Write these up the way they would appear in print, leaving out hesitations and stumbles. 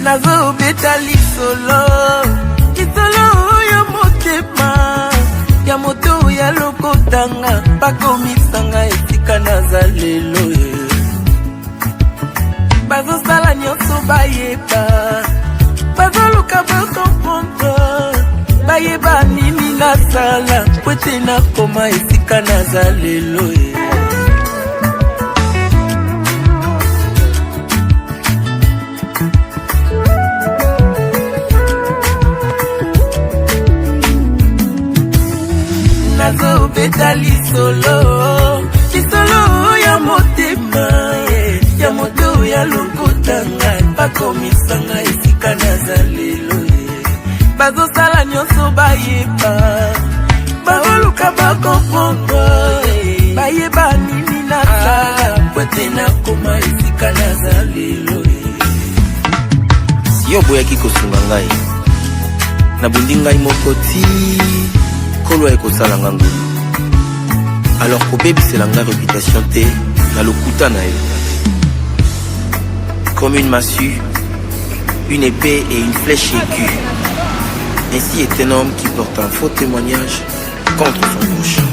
Nazo betali solo kitolo ya motema ya moto ya lokotanga bakomisanga esika nazalelo bazo sala nyonso bayeba bazoluka bakomprendre bayeba nini nasala kwete nakoma esika nazalelo Nazo betali solo kisolo ya motema ya moto ya lokotanga bakomisanga esika nazalelo bazo sala nyonso bayeba bazoluka bakomprendre bayeba nini nasala kwete nakoma esika nazalelo siyo boyaki kosunga ngai nabundi ngai mokoti kolo ekosala ngangulu alors kobebisela ngai réputation te na lokuta na yo comme une massue, une épée et une flèche aiguë. Ainsi est un homme qui porte un faux témoignage contre son prochain.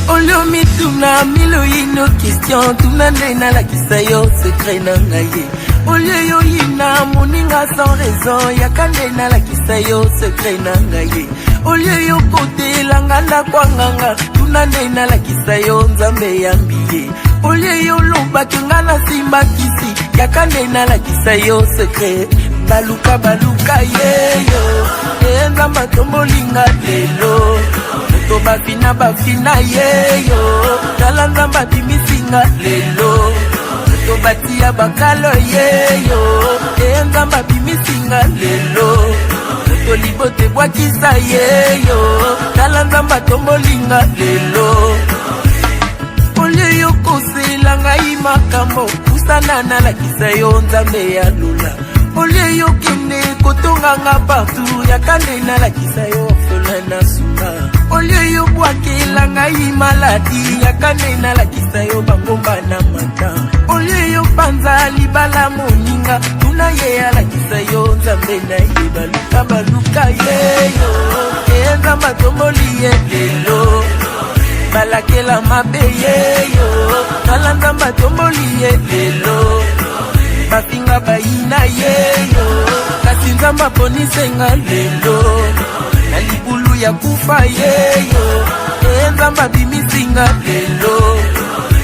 Olio mituna milo ino question tunande na la kisayo secret na ngaye. Olio yo ina moninga sans raison yakande na la kisayo secret na ngaye. Olio yo kote langanda kwa nganga tunande na la kisayo nzambe yambiye. Olio yo loba kingana simba kisi yakande na la kisayo secret baluka baluka yeyo nzamba tombolinga lelo. Bafina bafina yeyo tala nzamba bimisinga lelo tobatia bakalo yeyo nzamba bimisinga lelo tolibote bwakisa yeyo tala nzamba tombolinga lelo oleyo kosela ngai makambo kusana na lakisa yo nzambe ya lula oleyo kende kotonganga partout yakande na lakisa yo folana suka oleyo bwakela ngai maladi yakande na lakisa yo bangomba na mata oleyo panza libala moninga tuna ye ya lakisa yo nzambe na ye baluka baluka yeyo enza matomboli ye lelo balakela mabe yeyo tala nzamba tomboli ye lelo bafinga bayina yeyo kasi nzamba ponisenga lelo na libulu ya kufa yeyo nzamba bimisinga lelo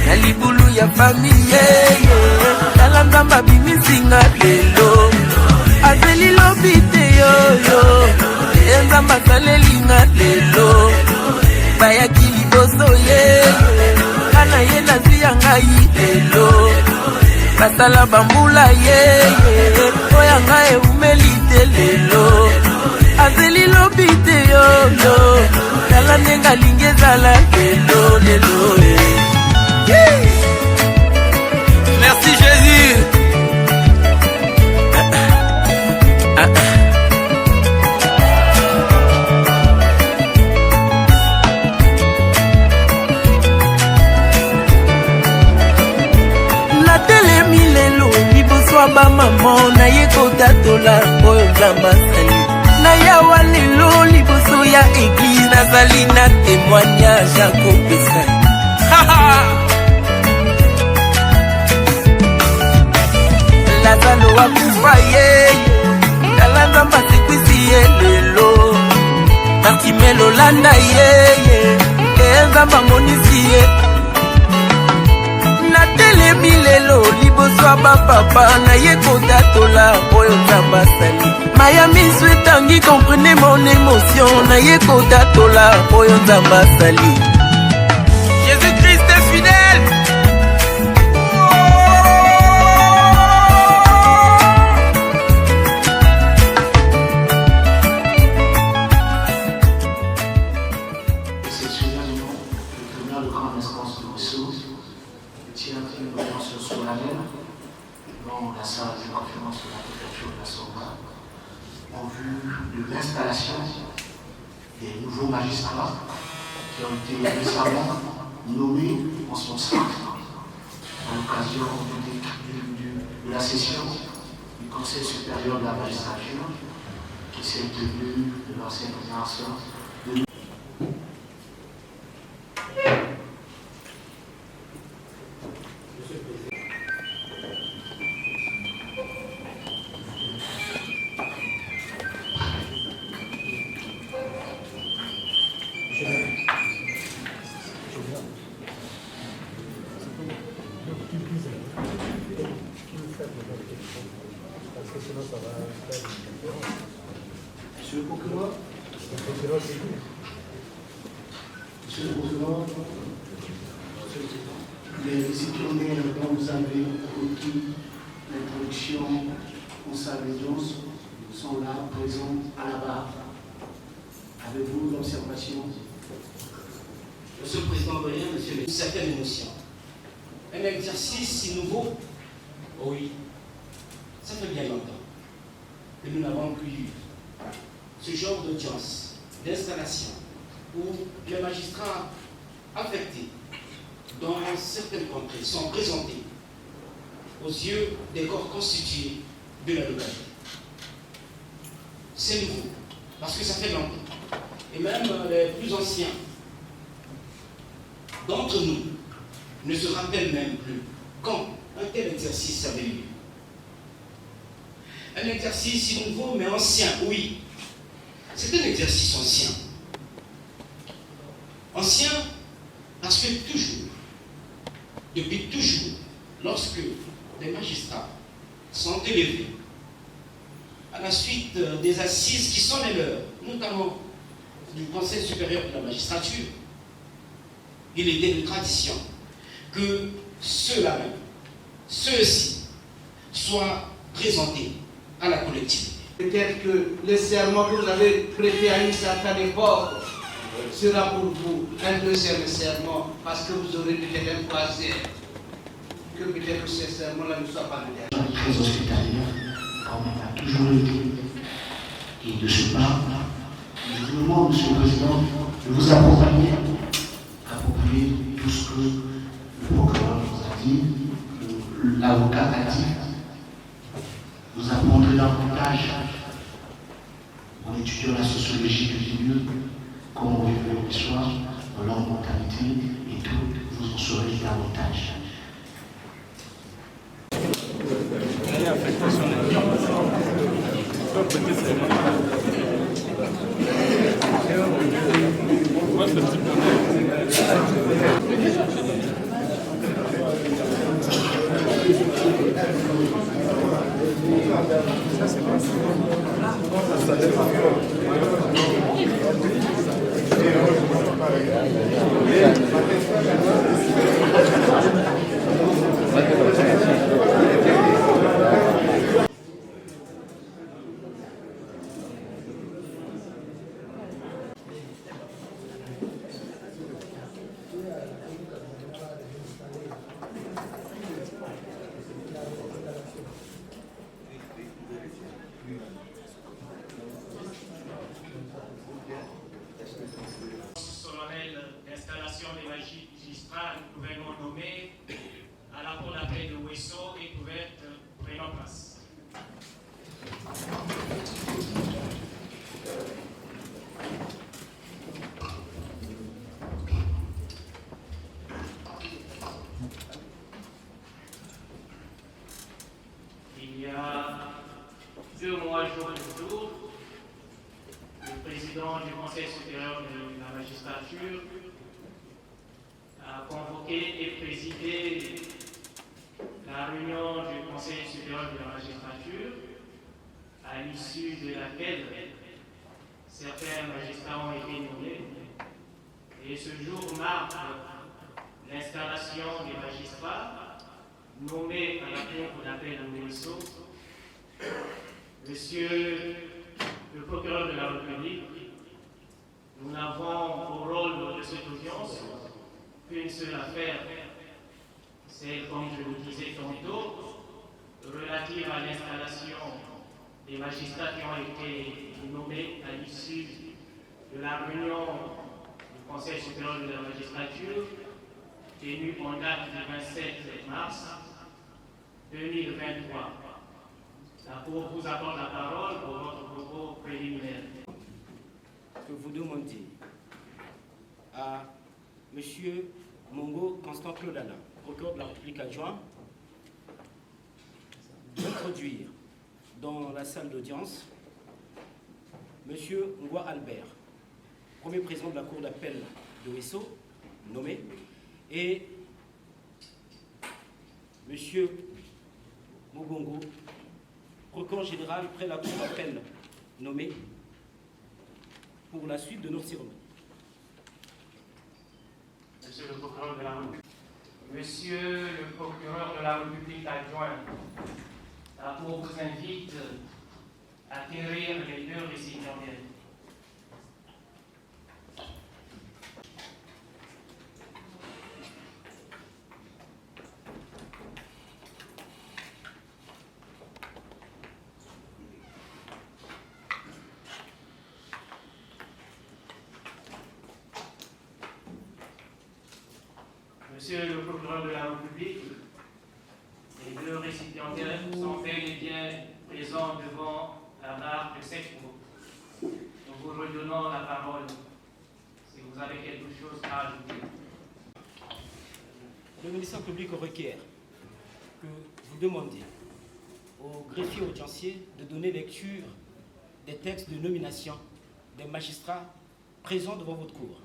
na libulu ya fami yeyo tala nzamba bimisinga lelo azeli lobite yoyo nzamba salelinga lelo bayaki liboso yeyo kana ye nazi ya ngai lelo basala bambula yeyo oya ngai eumelite lelo azeli lobite yoyo tala ndenga lingezala lelo lelo. Merci Jésus. Natelemi lelo liboso ba mama na ye kotatola oyo nzamba sali na yawa lelo liboso ya église nazali na témoignage ya kope bamonisi ye natelemi lelo liboso ya bapapa naye kotatola oyo nzambe asali maya miso etangi komprene mon émotion naye kotatola oyo nzambe asali Jésus-Christ est fidèle. L'installation des nouveaux magistrats qui ont été récemment nommés en son sein à l'occasion de la session du Conseil supérieur de la magistrature qui s'est tenue de l'ancienne présidence de Monsieur le procureur, les citoyens dont vous avez requis l'introduction en salle d'audience sont là, présents à la barre. Avez-vous l'observation? Monsieur le Président Bolien, monsieur une certaine émotion. Un exercice si nouveau, oui, ça fait bien longtemps que nous n'avons plus eu ce genre d'audience, d'installation, où les magistrats affectés dans certaines contrées sont présentés aux yeux des corps constitués de la localité. C'est nouveau, parce que ça fait longtemps. Et même les plus anciens d'entre nous ne se rappellent même plus quand un tel exercice avait lieu. Un exercice si nouveau mais ancien, oui. C'est un exercice ancien. Ancien parce que toujours, depuis toujours, lorsque les magistrats sont élevés à la suite des assises qui sont les leurs, notamment du Conseil supérieur de la magistrature, il était de tradition que ceux-là même, ceux-ci, soient présentés à la collectivité. Peut-être que le serment que vous avez prêté à une certaine époque sera pour vous un deuxième serment, parce que vous aurez peut-être un troisième. Que peut-être que ce serment-là ne soit pas le dernier. Très hospitalière, comme on a toujours été. Et de ce pas, je vous demande, Monsieur le Président, de vous approprier tout ce que le procureur vous a dit, l'avocat a dit. Vous apprendrez davantage en étudiant la sociologie du milieu, comment on vivait le soir, dans leur mentalité et tout, vous en saurez davantage. L'installation des magistrats, nous pouvons nommer à la cour d'appel de Ouesso et pouvait prendre place. Il y a 2 mois jour le jour, le président du Conseil supérieur de la magistrature à l'issue de laquelle certains magistrats ont été nommés. Et ce jour marque l'installation des magistrats nommés à la cour d'appel de Ouesso. Monsieur le procureur de la République, nous n'avons au rôle de cette audience qu'une seule affaire. C'est, comme je vous disais tantôt, relative à l'installation des magistrats qui ont été nommés à l'issue de la réunion du Conseil supérieur de la magistrature tenue en date du 27 mars 2023. La Cour vous accorde la parole pour votre propos préliminaire. Que vous demandiez à M. Mongo Constant Claudana, procureur de la République adjoint, d'introduire dans la salle d'audience M. Ngwa Albert, premier président de la Cour d'appel de Ouesso, nommé, et M. Mobongo, procureur général près la Cour d'appel, nommé, pour la suite de notre cérémonie. Monsieur le procureur de la République. Monsieur le procureur de la République adjoint, la Cour vous invite à quérir les deux récipiendaires. Monsieur le procureur de la République, les deux récipiendaires sont bel et bien présents devant la barre de cette cour. Nous vous redonnons la parole si vous avez quelque chose à ajouter. Le ministère public requiert que vous demandiez au greffier audiencier de donner lecture des textes de nomination des magistrats présents devant votre cour.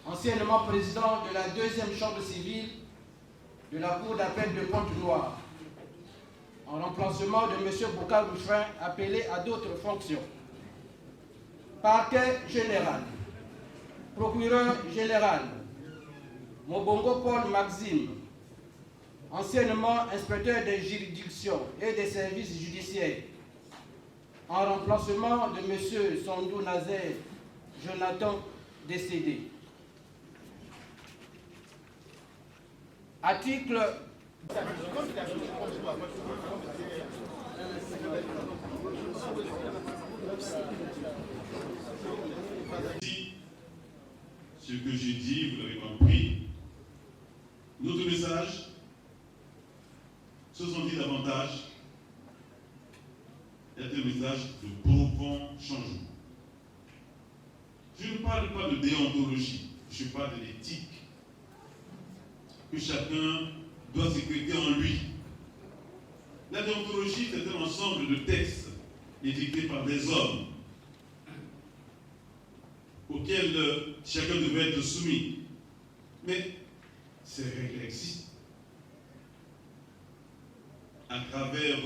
Anciennement président de la 2e chambre civile de la Cour d'appel de Pointe-Noire, en remplacement de M. Bokar Rouffin, appelé à d'autres fonctions. Parquet général, procureur général, Mobongo Paul Maxime, anciennement inspecteur des juridictions et des services judiciaires, en remplacement de M. Sondou Nazer Jonathan, décédé. Article ce que j'ai dit, vous l'avez compris. Notre message, ce sont dit davantage, est un message de profond changement. Je ne parle pas de déontologie, je parle de l'éthique que chacun doit sécréter en lui. La déontologie, c'est un ensemble de textes édictés par des hommes auxquels chacun devait être soumis. Mais ces règles existent à travers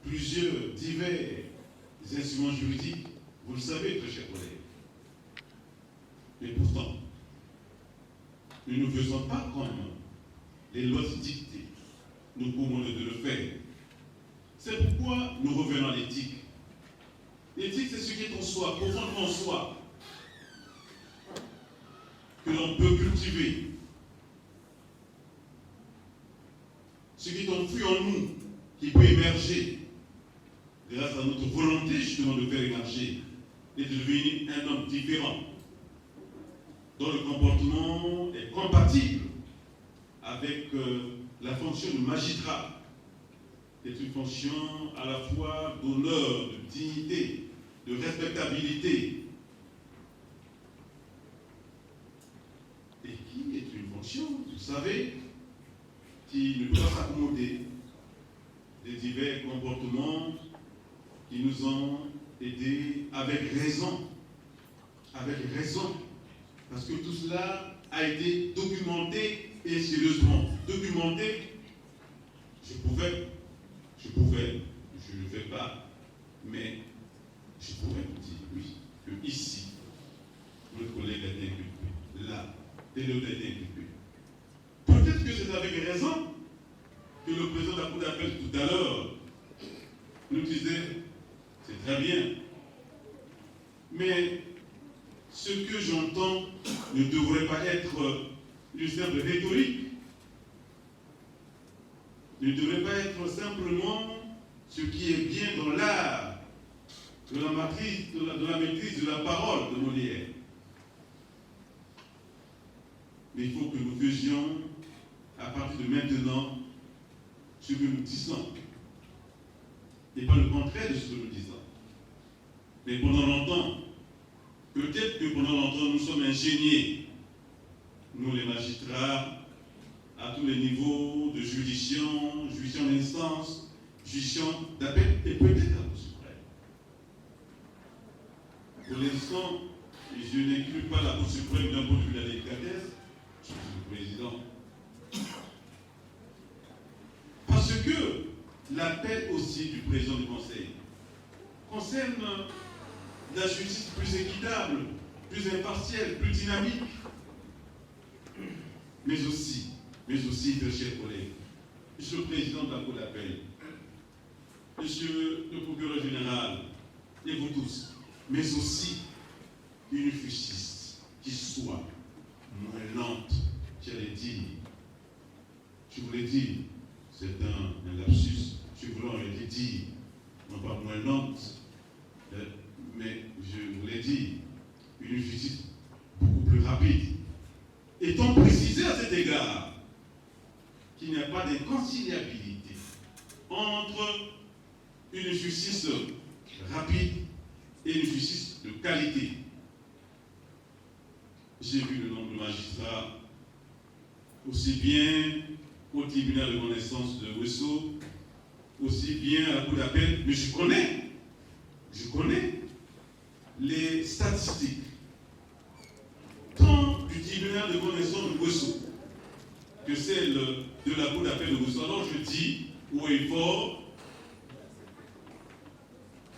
plusieurs divers instruments juridiques. Vous le savez, très chers collègues. Mais pourtant, nous ne faisons pas comme les lois dictées. Nous commandons de le faire. C'est pourquoi nous revenons à l'éthique. L'éthique, c'est ce qui est en soi, profondément en soi, que l'on peut cultiver. Ce qui est enfoui en nous, qui peut émerger grâce à notre volonté justement de faire émerger et de devenir un homme différent, dont le comportement est compatible avec la fonction de magistrat. C'est une fonction à la fois d'honneur, de dignité, de respectabilité, et qui est une fonction, vous savez, qui ne peut pas s'accommoder des divers comportements qui nous ont aidés avec raison, parce que tout cela a été documenté et sérieusement documenté. Je pouvais des autorités inculpées. Peut-être que c'est avec raison que le président de la Cour d'appel tout à l'heure nous disait, c'est très bien, mais ce que j'entends ne devrait pas être une simple rhétorique, ne devrait pas être simplement ce qui est bien dans l'art de la maîtrise de la parole de Molière. Mais il faut que nous faisions, à partir de maintenant, ce que nous disons. Et pas le contraire de ce que nous disons. Mais pendant longtemps, peut-être que pendant longtemps, nous sommes ingéniés, nous les magistrats, à tous les niveaux de juridiction d'instance, juridiction d'appel, et peut-être à la Cour suprême. Pour l'instant, je n'inclus pas la Cour suprême d'un point de vue de la délicatesse, je suis le président. Parce que l'appel aussi du président du Conseil concerne la justice plus équitable, plus impartielle, plus dynamique, mais aussi, très chers collègues, Monsieur le Président de la Cour d'appel, Monsieur le Procureur général, et vous tous, mais aussi une justice qui soit moins lente, j'allais dire, je voulais dire, c'est un lapsus, je voulais dire, non pas moins lente, mais je voulais dire une justice beaucoup plus rapide. Étant précisé à cet égard qu'il n'y a pas d'inconciliabilité entre une justice rapide et une justice de qualité. J'ai vu le nombre de magistrats, aussi bien au tribunal de connaissance de Ouesso, aussi bien à la Cour d'appel, mais je connais les statistiques, tant du tribunal de connaissance de Ouesso que celle de la Cour d'appel de Ouesso. Alors je dis haut et fort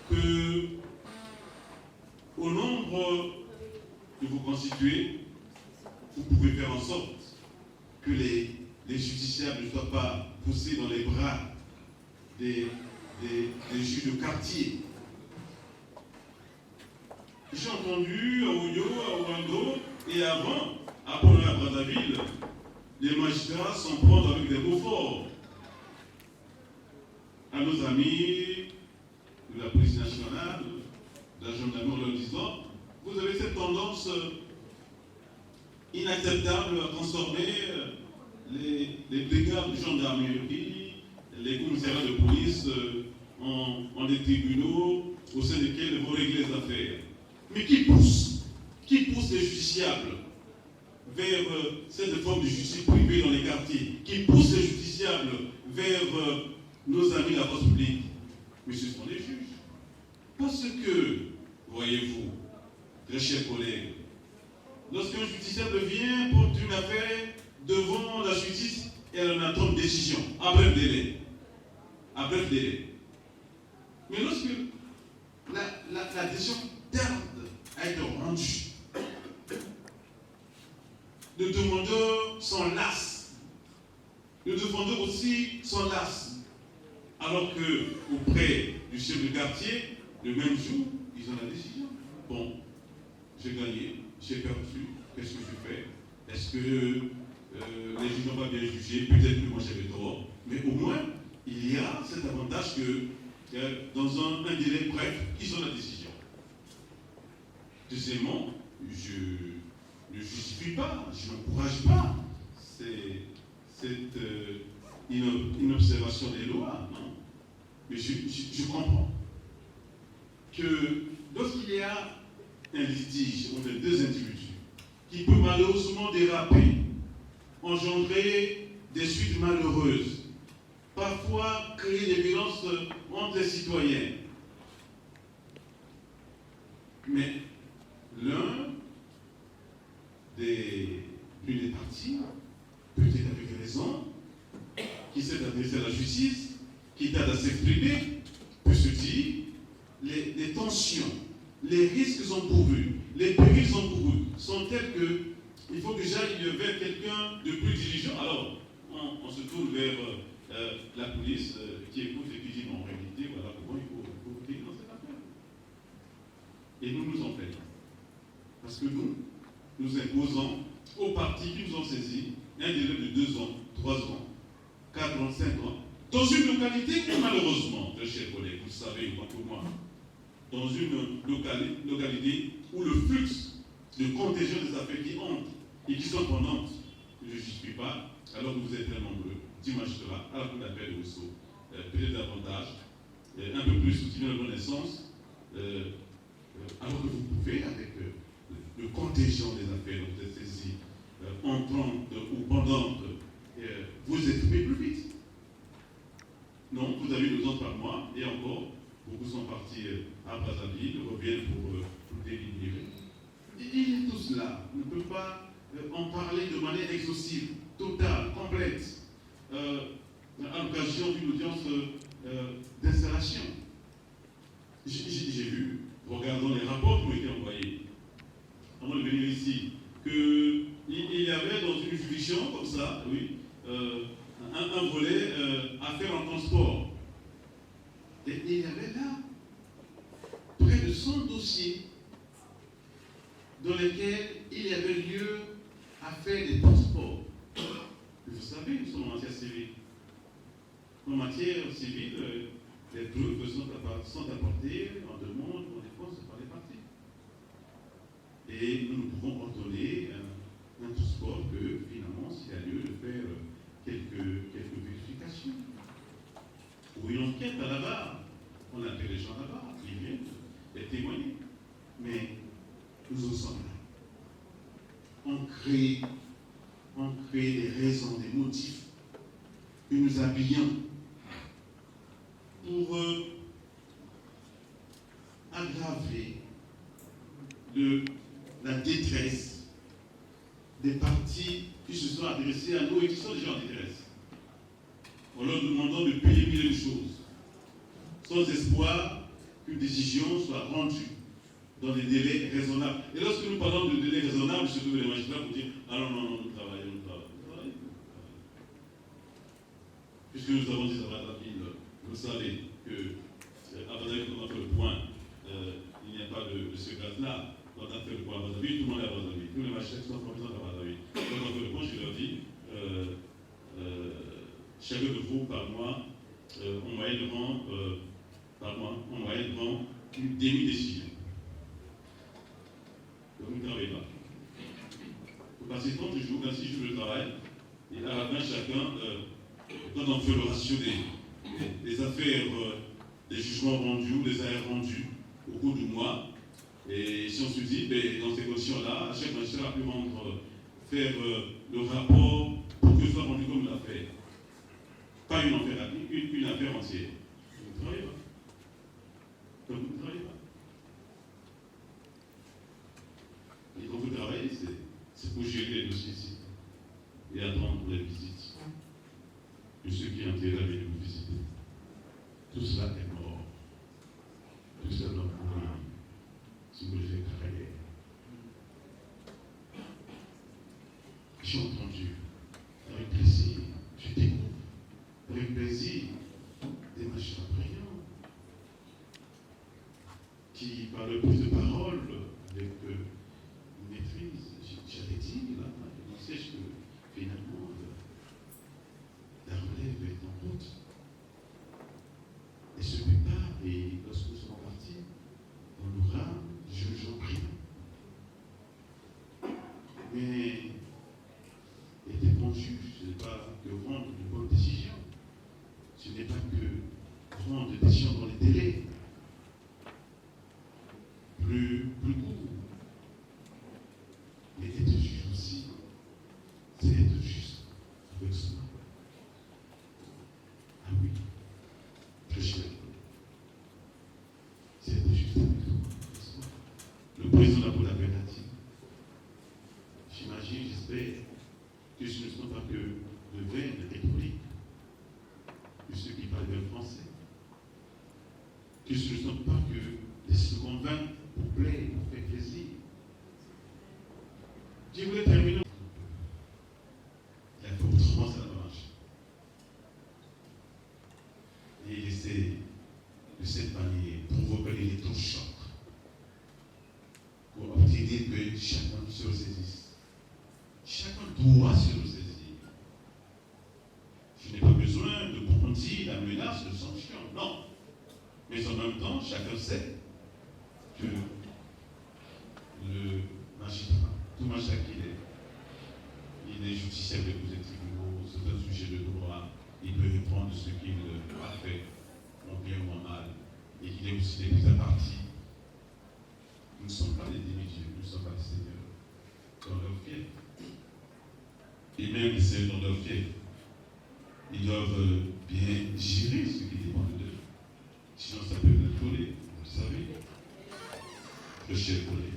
que au nombre de vos constitués, vous pouvez faire en sorte que les justiciables ne soient pas poussés dans les bras des juges de quartier. J'ai entendu à Oyo, à Ouando et avant, à Brazzaville, les magistrats s'en prendre avec des mots forts à nos amis de la police nationale, de la gendarmerie, leur disant, vous avez cette tendance inacceptable à transformer les brigades de gendarmerie, les commissariats de police en des tribunaux au sein desquels vont régler les affaires. Mais qui pousse les justiciables vers cette forme de justice privée dans les quartiers? Qui pousse les justiciables vers nos amis de la force publique? Mais ce sont les juges. Parce que, voyez-vous, très chers collègues, lorsqu'un justiciable vient porter une affaire devant la justice, elle en attend une décision, à bref délai. Mais lorsque la décision tarde à être rendue, le demandeur s'en lasse. Le demandeur aussi s'en lasse. Alors que auprès du chef de quartier, le même jour, ils ont la décision. Bon, j'ai gagné, j'ai perdu, qu'est-ce que je fais? Est-ce que les juges n'ont pas bien jugé? Peut-être que moi j'avais tort. Mais au moins, il y a cet avantage que dans un délai bref, ils ont la décision. Deuxièmement, je ne justifie pas, je n'encourage pas cette inobservation des lois, non? Mais je comprends que lorsqu'il y a un litige entre deux individus qui peut malheureusement déraper, engendrer des suites malheureuses, parfois créer des violences entre les citoyens, mais l'une des parties, peut-être avec raison, qui s'est adressée à la justice, qui tarde à s'exprimer, peut se dire les tensions, les risques encourus, les périls encourus sont tels que il faut que j'aille vers quelqu'un de plus diligent. Alors, on se tourne vers la police qui écoute et qui dit non, en réalité, voilà comment il faut voter dans cette affaire. Et nous nous en plaignons. Parce que nous imposons aux partis qui nous ont saisis un délai de 2 ans, 3 ans, 4 ans, 5 ans, dans une localité où malheureusement, mes chers collègues, vous le savez, autant que moi, dans une localité où le flux de contagion des affaires qui entrent et qui sont pendantes, je ne justifie pas, alors que vous êtes très nombreux, dimanche sera à la cour d'appel de Rousseau, peut-être davantage, un peu plus soutenir la connaissance, alors que vous pouvez, avec le contingent des affaires dont vous êtes saisi, entrantes ou pendantes, vous exprimer plus vite. Non, vous avez 2 ans par mois, et encore, beaucoup sont partis à Brazzaville, reviennent pour délibérer. Il y a tout cela. On ne peut pas en parler de manière exhaustive, totale, complète, à l'occasion d'une audience d'installation. J'ai vu, regardant les rapports qui ont été envoyés, avant de venir ici, qu'il y avait dans une juridiction comme ça, oui, un volet affaires en transport. Et il y avait là près de 100 dossiers dans lesquels il y avait lieu à faire des transports. Vous savez, nous sommes en matière civile. En matière civile, les preuves sont apportées en demande ou en défense par les parties. Et nous ne pouvons ordonner un transport que finalement, s'il y a lieu de faire quelques vérifications. Ou une enquête à la barre. On appelle les gens là-bas, ils viennent et témoigner. Mais nous en sommes là. On crée des raisons, des motifs que nous habillons pour aggraver la détresse des partis qui se sont adressés à nous et qui sont déjà en détresse. En leur demandant de payer mille choses, sans espoir qu'une décision soit rendue dans des délais raisonnables. Et lorsque nous parlons de délais raisonnables, je trouve les magistrats pour dire « Ah non, nous travaillons. » Puisque nous avons dit à Brazzaville, vous savez qu'à Brazzaville, quand on a fait le point, il n'y a pas de ce gaz-là. Quand on a fait le point à Brazzaville, tout le monde est à Brazzaville. Tous les magistrats sont présents à Brazzaville. Quand on a fait le point, je leur dis chacun de vous, par mois, en moyenne rend une demi-décision. Donc vous ne travaillez pas. Vous passez 30 jours, 26 jours de travail, et à la fin, chacun, quand on fait le ratio des affaires, des jugements rendus ou des arrêts rendus au cours du mois, et si on se dit, dans ces conditions-là, chaque magistrat a pu faire le rapport pour que ce soit rendu comme l'affaire. Pas une affaire entière. Vous ne travaillez pas. Comme vous ne travaillez pas. Et quand vous travaillez, c'est pour gérer les dossiers ici. Et attendre pour les visites. De ceux qui ont été là venus vous visiter. Tout cela est mort. Tout cela doit mourir. Si vous le faites travailler. J'ai entendu, avec plaisir, je découvre, avec plaisir, des magistrats brillants qui, par le prise de parole, avec une maîtrise, j'avais dit, là, on sait que finalement, la relève est en route. Et ce départ, et lorsque nous sommes partis, on aura jugeant brillant. Mais être bon juge, ce n'est pas que rendre de bonnes décisions. Ce n'est pas que prendre des décisions dans les délais plus courts. Mais être juge aussi, c'est être juste avec soi. Ah oui, très cher. C'est être juste avec soi. Le président de la Pénati, j'imagine, j'espère, que ce ne sont pas que de veines rhétoriques, que ceux qui parlent bien français, que ce ne sont pas que des slogans vains pour plaire, pour faire plaisir, Je voulais terminer. Il a fait autrement, ça n'a pas marché. Et il essaie de cette manière provoquer l'électrochoc pour obtenir que chacun se ressaisisse. Chacun doit se ressaisir. Je n'ai pas besoin de brandir la menace de sanction, non. Mais en même temps, chacun sait que le magistrat, tout magistrat qu'il est justiciable de tous les tribunaux, c'est un sujet de droit, il peut répondre de ce qu'il a fait, en bien ou en mal, et qu'il est aussi des à partie. Nous ne sommes pas des demi-dieux, nous ne sommes pas des seigneurs dans leur fief. Et même les seigneurs dans leur fief, ils doivent bien gérer ce qui dépend d'eux. Sinon, ça peut être volé, vous le savez. Le chef volé.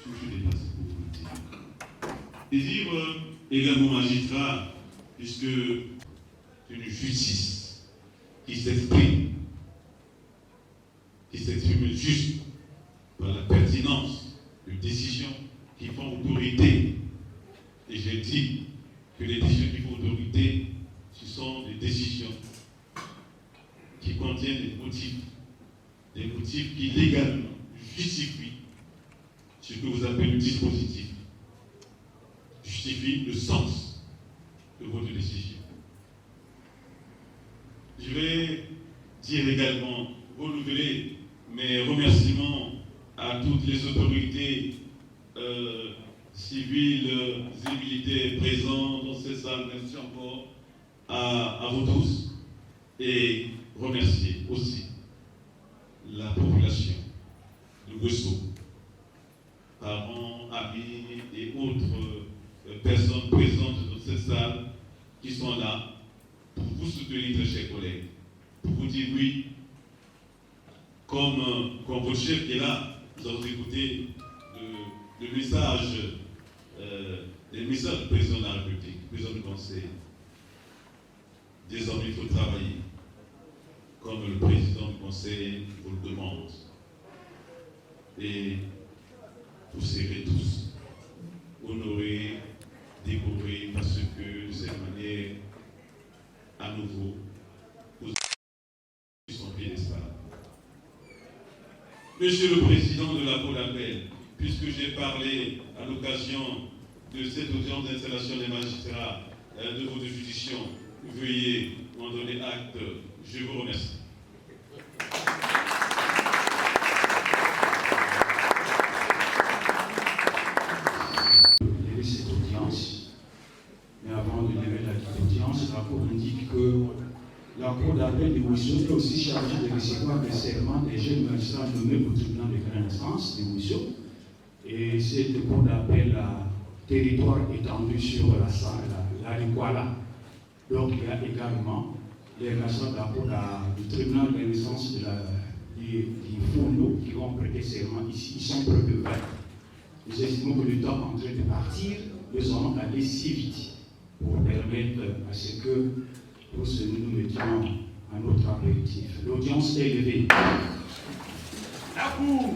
Je n'ai pas pour vous le dire. Et dire également magistrat, puisque c'est une justice qui s'exprime juste par la pertinence de décisions qui font autorité. Et j'ai dit que les décisions qui font autorité, ce sont des décisions qui contiennent des motifs qui légalement justifient ce que vous appelez le dispositif, justifie le sens de votre décision. Je vais dire également, renouveler mes remerciements à toutes les autorités civiles et militaires présents dans cette salle, merci encore à vous tous, et remercier aussi la population de Ouesso, parents, amis et autres personnes présentes dans cette salle qui sont là pour vous soutenir, très chers collègues, pour vous dire oui, comme votre chef qui est là, nous avons écouté le message du président de la République, du président du Conseil. Désormais, il faut travailler comme le président du Conseil vous le demande. Et vous serez tous honorés, décorés, parce que de cette manière, à nouveau, vous son piédestal. Monsieur le Président de la Cour d'appel, puisque j'ai parlé à l'occasion de cette audience d'installation des magistrats de votre juridiction, veuillez m'en donner acte. Je vous remercie. Lever cette audience. Mais avant de lever la audience, la Cour indique que la Cour d'appel de Ouesso est aussi chargée de recevoir les serments des jeunes magistrats nommés au tribunal de grande instance de Ouesso. Et cette Cour d'appel a territoire étendu sur la Liguala. Donc il y a également les magistrats du tribunal de grande instance du Fondo qui vont prêter serment ici. Ils sont près de 20. Nous estimons que le temps est en train de partir, nous allons aller si vite pour permettre à ce que tous nous mettions à notre objectif. L'audience est levée. La Cour.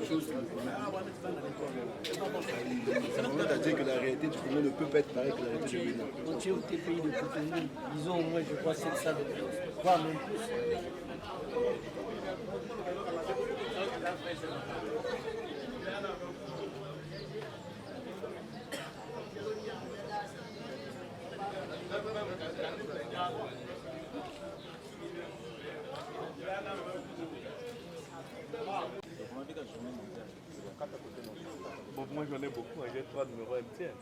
chose. Ça remonte à dire que la réalité du Congo ne peut pas être pareille que la réalité du Bénin. On tient au TPI de Cotonou, disons au moins, je crois, 700 de plus, voire même plus. Bon, moi j'en ai beaucoup, j'ai 3 numéros MTN.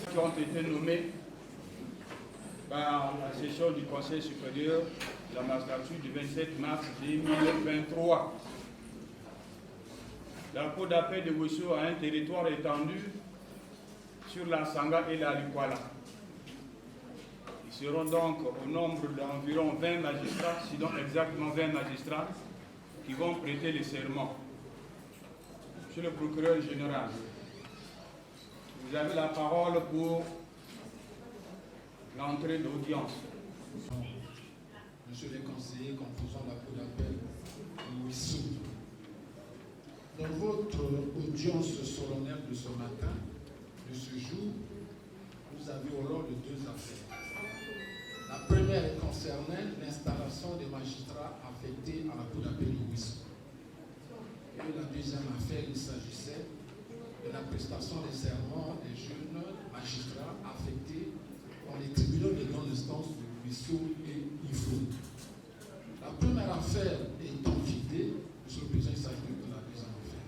Qui ont été nommés par la session du Conseil supérieur de la magistrature du 27 mars 2023. La Cour d'appel de Ouessou a un territoire étendu sur la Sanga et la Lukwala. Ils seront donc au nombre d'environ 20 magistrats, sinon exactement 20 magistrats, qui vont prêter le serment. Monsieur le procureur général, vous avez la parole pour l'entrée d'audience. Monsieur les conseillers composant la Cour d'appel de Ouessou, dans votre audience solennelle de ce matin, de ce jour, vous avez au lot de 2 affaires. La première concernait l'installation des magistrats affectés à la Cour d'appel de Ouessou. Et la deuxième affaire, il s'agissait de la prestation des serments des jeunes magistrats affectés dans les tribunaux de grande instance de Ouessou et Ifo. La première affaire étant vidée, Monsieur le Président, il s'agit de la deuxième affaire.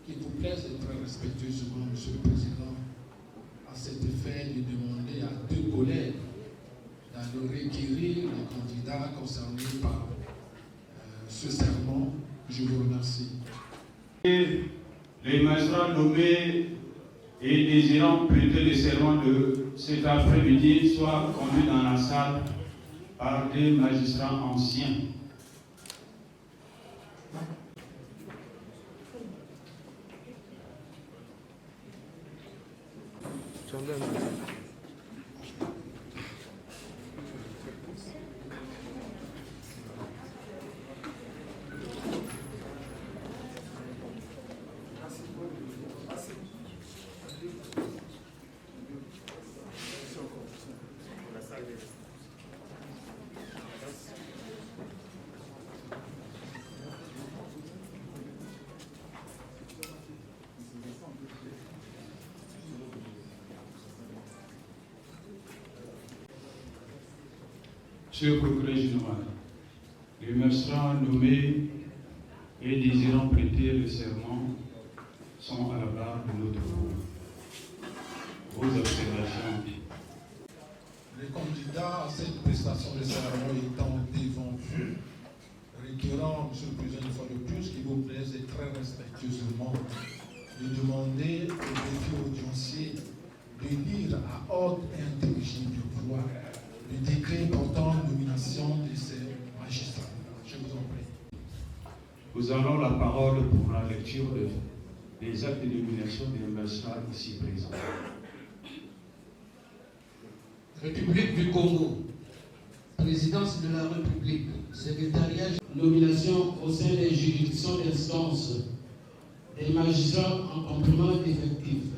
Qu'il vous plaise d'être très respectueusement, Monsieur le Président, à cet effet de demander à 2 collègues d'aller requérir les candidats concernés par ce serment. Je vous remercie. Et les magistrats nommés et désirant prêter le serment de cet après-midi soient conduits dans la salle par des magistrats anciens. Monsieur le procureur général, les magistrats nommés et désirant prêter le serment sont à la barre de notre cour. Vos observations. Les candidats à cette prestation de serment étant devant vous, requérant, Monsieur le Président, une fois de plus, qu'il vous plaise et très respectueusement de demander au défi audiencier de lire à ordre intelligible de voix le décret portant nomination de ces magistrats. Je vous en prie. Nous avons la parole pour la lecture des actes de nomination des magistrats ici présents. République du Congo, Présidence de la République, Secrétariat, nomination au sein des juridictions d'instance des magistrats en complément d'effectifs.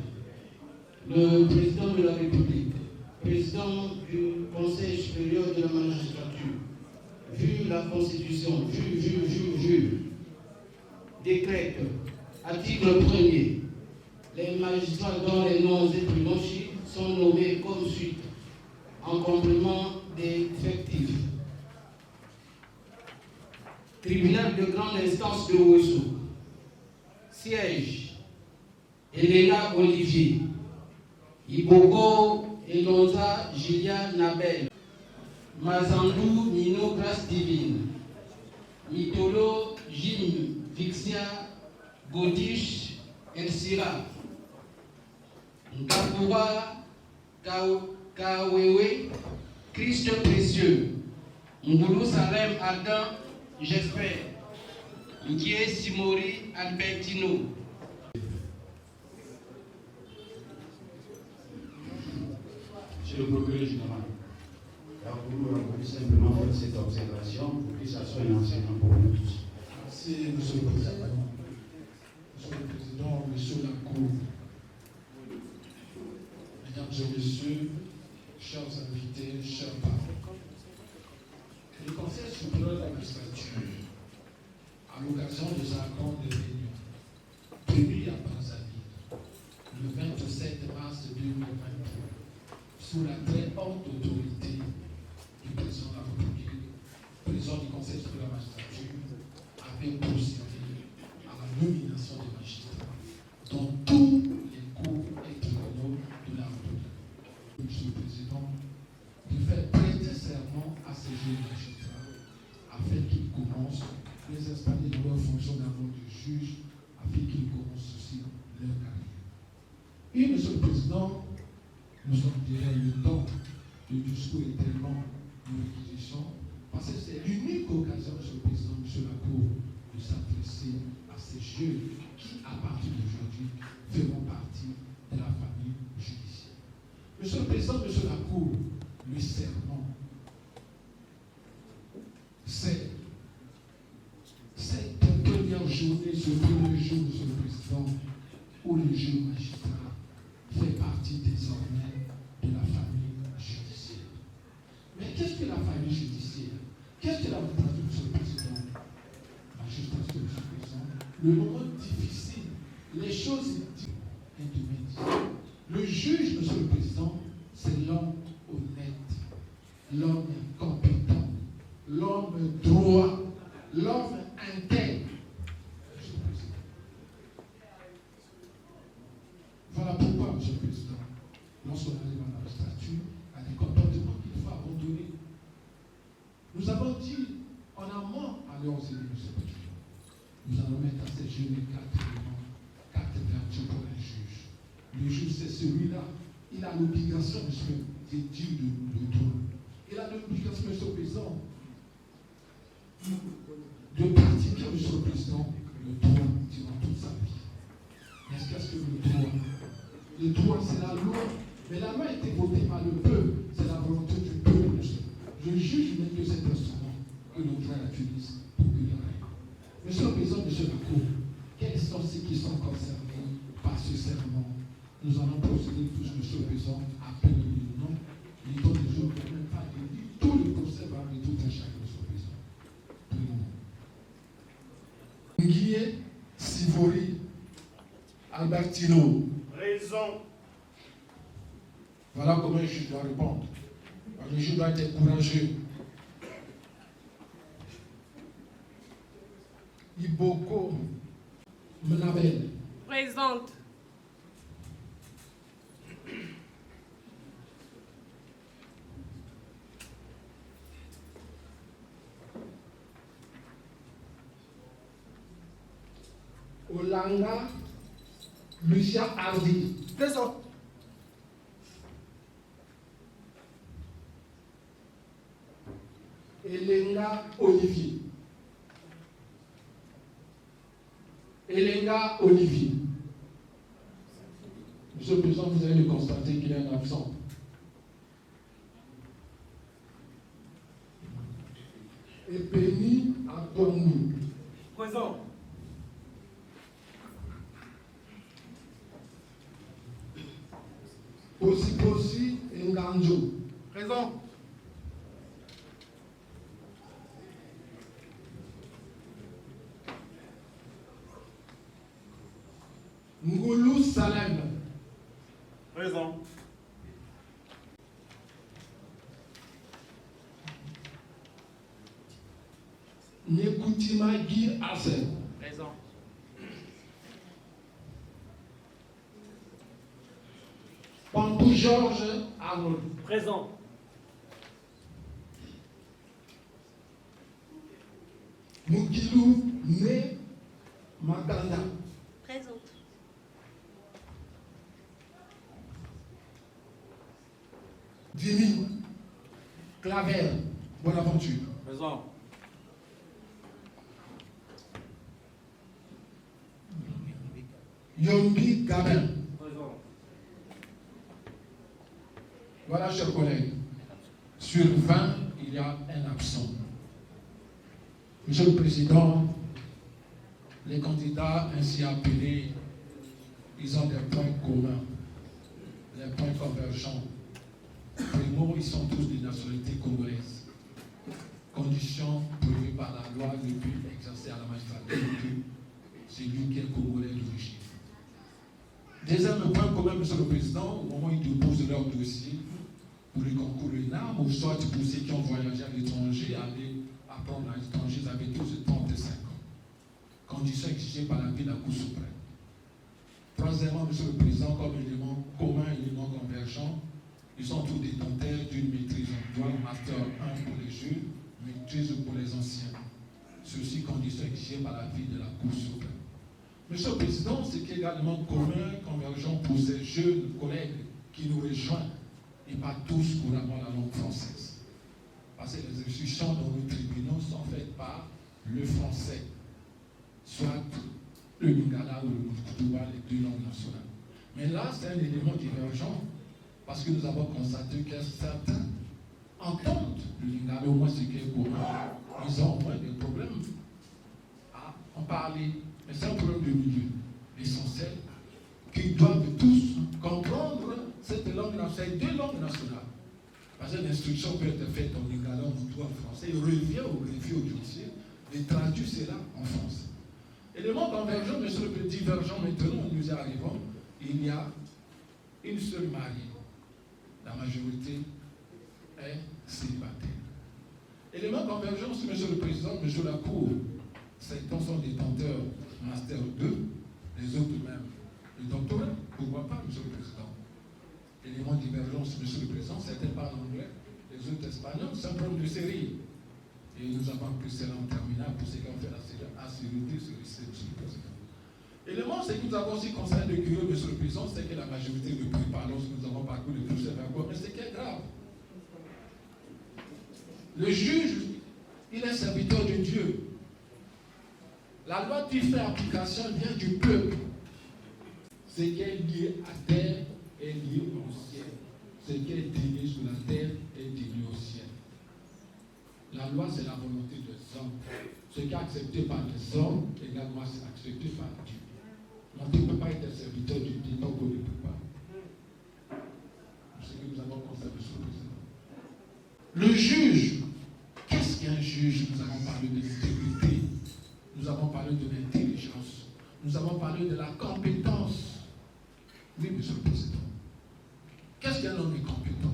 Le Président de la République, Président du Conseil supérieur de la magistrature, vu la Constitution, décrète, article 1er, les magistrats dont les noms et prénoms sont nommés comme suite, en complément d'effectifs. Tribunal de grande instance de Ouessou. Siège, Elena Olivier. Iboko Elonza Julia Nabel. Mazandou Nino Grâce Divine. Mitolo Jim Vixia Godish Elsira. Ngapura Kawewe Christ précieux, Ngoulou Salem Adam, j'espère, Nkie Simori Albertino. Monsieur le procureur général, vous voulu simplement faire cette observation pour que ça soit un enseignement pour nous tous. Merci, Monsieur le Président. Monsieur le Président, Monsieur la Cour, Mesdames et Messieurs, chers invités, chers parents. Le Conseil supérieur de la magistrature, à l'occasion de sa grande réunion, tenue à Brazzaville, le 27 mars 2023, sous la très haute autorité du président de la République, président du Conseil supérieur de la magistrature, avait procédé à la nomination des magistrats dans tous les cours et tribunaux de la République. Monsieur le Président, de faire prêter serment à ces jeunes magistrats afin qu'ils commencent les installer dans leur fonction d'amont de juge, afin qu'ils commencent aussi leur carrière. Et Monsieur le Président, nous sommes derrière le temps, le discours est tellement de réquisition, parce que c'est l'unique occasion, Monsieur le Président, Monsieur la Cour, de s'adresser à ces jeunes qui, à partir d'aujourd'hui, feront partie de la famille judiciaire. Monsieur le Président, Monsieur la Cour, le serment, c'est cette première journée, ce premier jour, Monsieur le Président, où le jeune magistrat fait partie désormais de la famille judiciaire. Mais qu'est-ce que la famille judiciaire? Qu'est-ce que la magistrature, Monsieur le Président? La magistrature, Monsieur le Président, le moment difficile, les choses intermédiaires. Le juge, Monsieur le Président, c'est l'homme honnête, l'homme compétent, l'homme droit, l'homme intègre. Monsieur le Président. Voilà pourquoi, Monsieur le Président, lorsqu'on arrive à la magistrature, il y a des comportements qu'il faut abandonner. Nous avons dit en amont à leurs élus, Monsieur le Président, nous allons mettre à ces jeunes 4 éléments, 4 vertus pour un juge. Le juge, c'est celui-là. Il a l'obligation, Monsieur, de dire le droit. Il a l'obligation, Monsieur le Président, de pratiquer, Monsieur le Président, le droit durant toute sa vie. Mais qu'est-ce que le droit? Le droit, c'est la loi. Mais la loi a été votée par le peuple. C'est la volonté du peuple. Le juge n'est que cet instrument que le droit utilise pour punir la loi. Monsieur le Président, Monsieur la Cour, quels sont ceux qui sont concernés par ce serment? Nous allons procéder tous, Monsieur le Président, à peine le nom. Les temps des jours ne permettent pas de lire tout le procès par tout un chacun, Monsieur le Président. Nguye Sivori Albertino. Raison. Voilà comment je dois répondre. Le juge doit être courageux. Iboko Mnabel. Présente. Olanga Lucia Hardy. Présent. Elenga Olivier. Elenga Olivier. Monsieur le Président, vous allez le constater qu'il est un absent. Epeni Atongu. Présent. Posi Nganjo. Présent. Ngoulou Salem. Présent. Nekoutima Guy Asen. Présent. Pampou Georges Arnold. Présent. Mugilou Né Maganda. Présente. Dimi Claver Bonaventure. Présent. Yombi Gabin. Présent. Voilà, chers collègues. Sur 20, il y a un absent. Monsieur le Président, les candidats ainsi appelés, ils ont des points communs, des points convergents. Primo, ils sont tous des nationalités congolaises. Condition prévue par la loi le but exercé à la magistrature que c'est lui qui est congolais d'origine. Deuxième point commun, Monsieur le Président, au moment où ils déposent leur dossier pour le concours ENAM, ou soit pour ceux qui ont voyagé à l'étranger, aller apprendre à l'étranger, ils avaient tous 35 ans. Condition exigée par la ville de la Cour suprême. Troisièmement, Monsieur le Président, comme élément commun, élément convergent, ils sont tous détenteurs d'une maîtrise en droit, master 1 pour les jeunes, maîtrise pour les anciens. Ceci condition exigée par la ville de la Cour suprême. Monsieur le Président, ce qui est également commun, convergent pour ces jeunes collègues qui nous rejoignent, et pas tous couramment la langue française. Parce que les institutions dans nos tribunaux sont faites par le français, soit le lingala ou le moutouba, les deux langues nationales. Mais là, c'est un élément divergent, parce que nous avons constaté que certains entendent le lingala, au moins ce qui est commun. Ils ont au moins des problèmes à en parler. Mais c'est un problème de milieu. L'essentiel, qu'ils doivent tous comprendre cette langue nationale, deux langues nationales. Parce que l'instruction peut être faite en lingala, en moutouba, en français. Il revient au greffier, au dossier, de traduire cela en français. Élément convergent, mais sur le peu divergent, maintenant, nous y arrivons, il y a une seule mariée. La majorité est célibataire. Élément convergent, Monsieur le Président, Monsieur la Cour, certains sont détenteurs Master 2, les autres même le doctorat, pourquoi pas, Monsieur le Président. Élément divergence, Monsieur le Président, certains parlent anglais, les autres espagnols, c'est un problème de série. Et nous avons pris cela en terminale pour ceux qui ont fait la série sur le lycée, Monsieur le Président. L'élément, c'est que nous avons aussi conseillé de curieux, Monsieur le Président, c'est que la majorité ne prie pas lorsque nous avons parcouru le procès verbal, mais c'est qui est grave. Le juge, il est serviteur de Dieu. La loi qui fait application vient du peuple. Ce qui est lié à terre est lié au ciel. Ce qui est délié sur la terre est délié au ciel. La loi, c'est la volonté des hommes. Ce qui est accepté par les hommes, également, c'est accepté par Dieu. On ne peut pas être serviteur du Dieu tant qu'on ne peut pas. C'est ce que nous avons constaté sur le président. Le juge, qu'est-ce qu'un juge? Nous avons parlé de l'intégrité, nous avons parlé de l'intelligence, nous avons parlé de la compétence. Oui, Monsieur le Président. Qu'est-ce qu'un homme est compétent?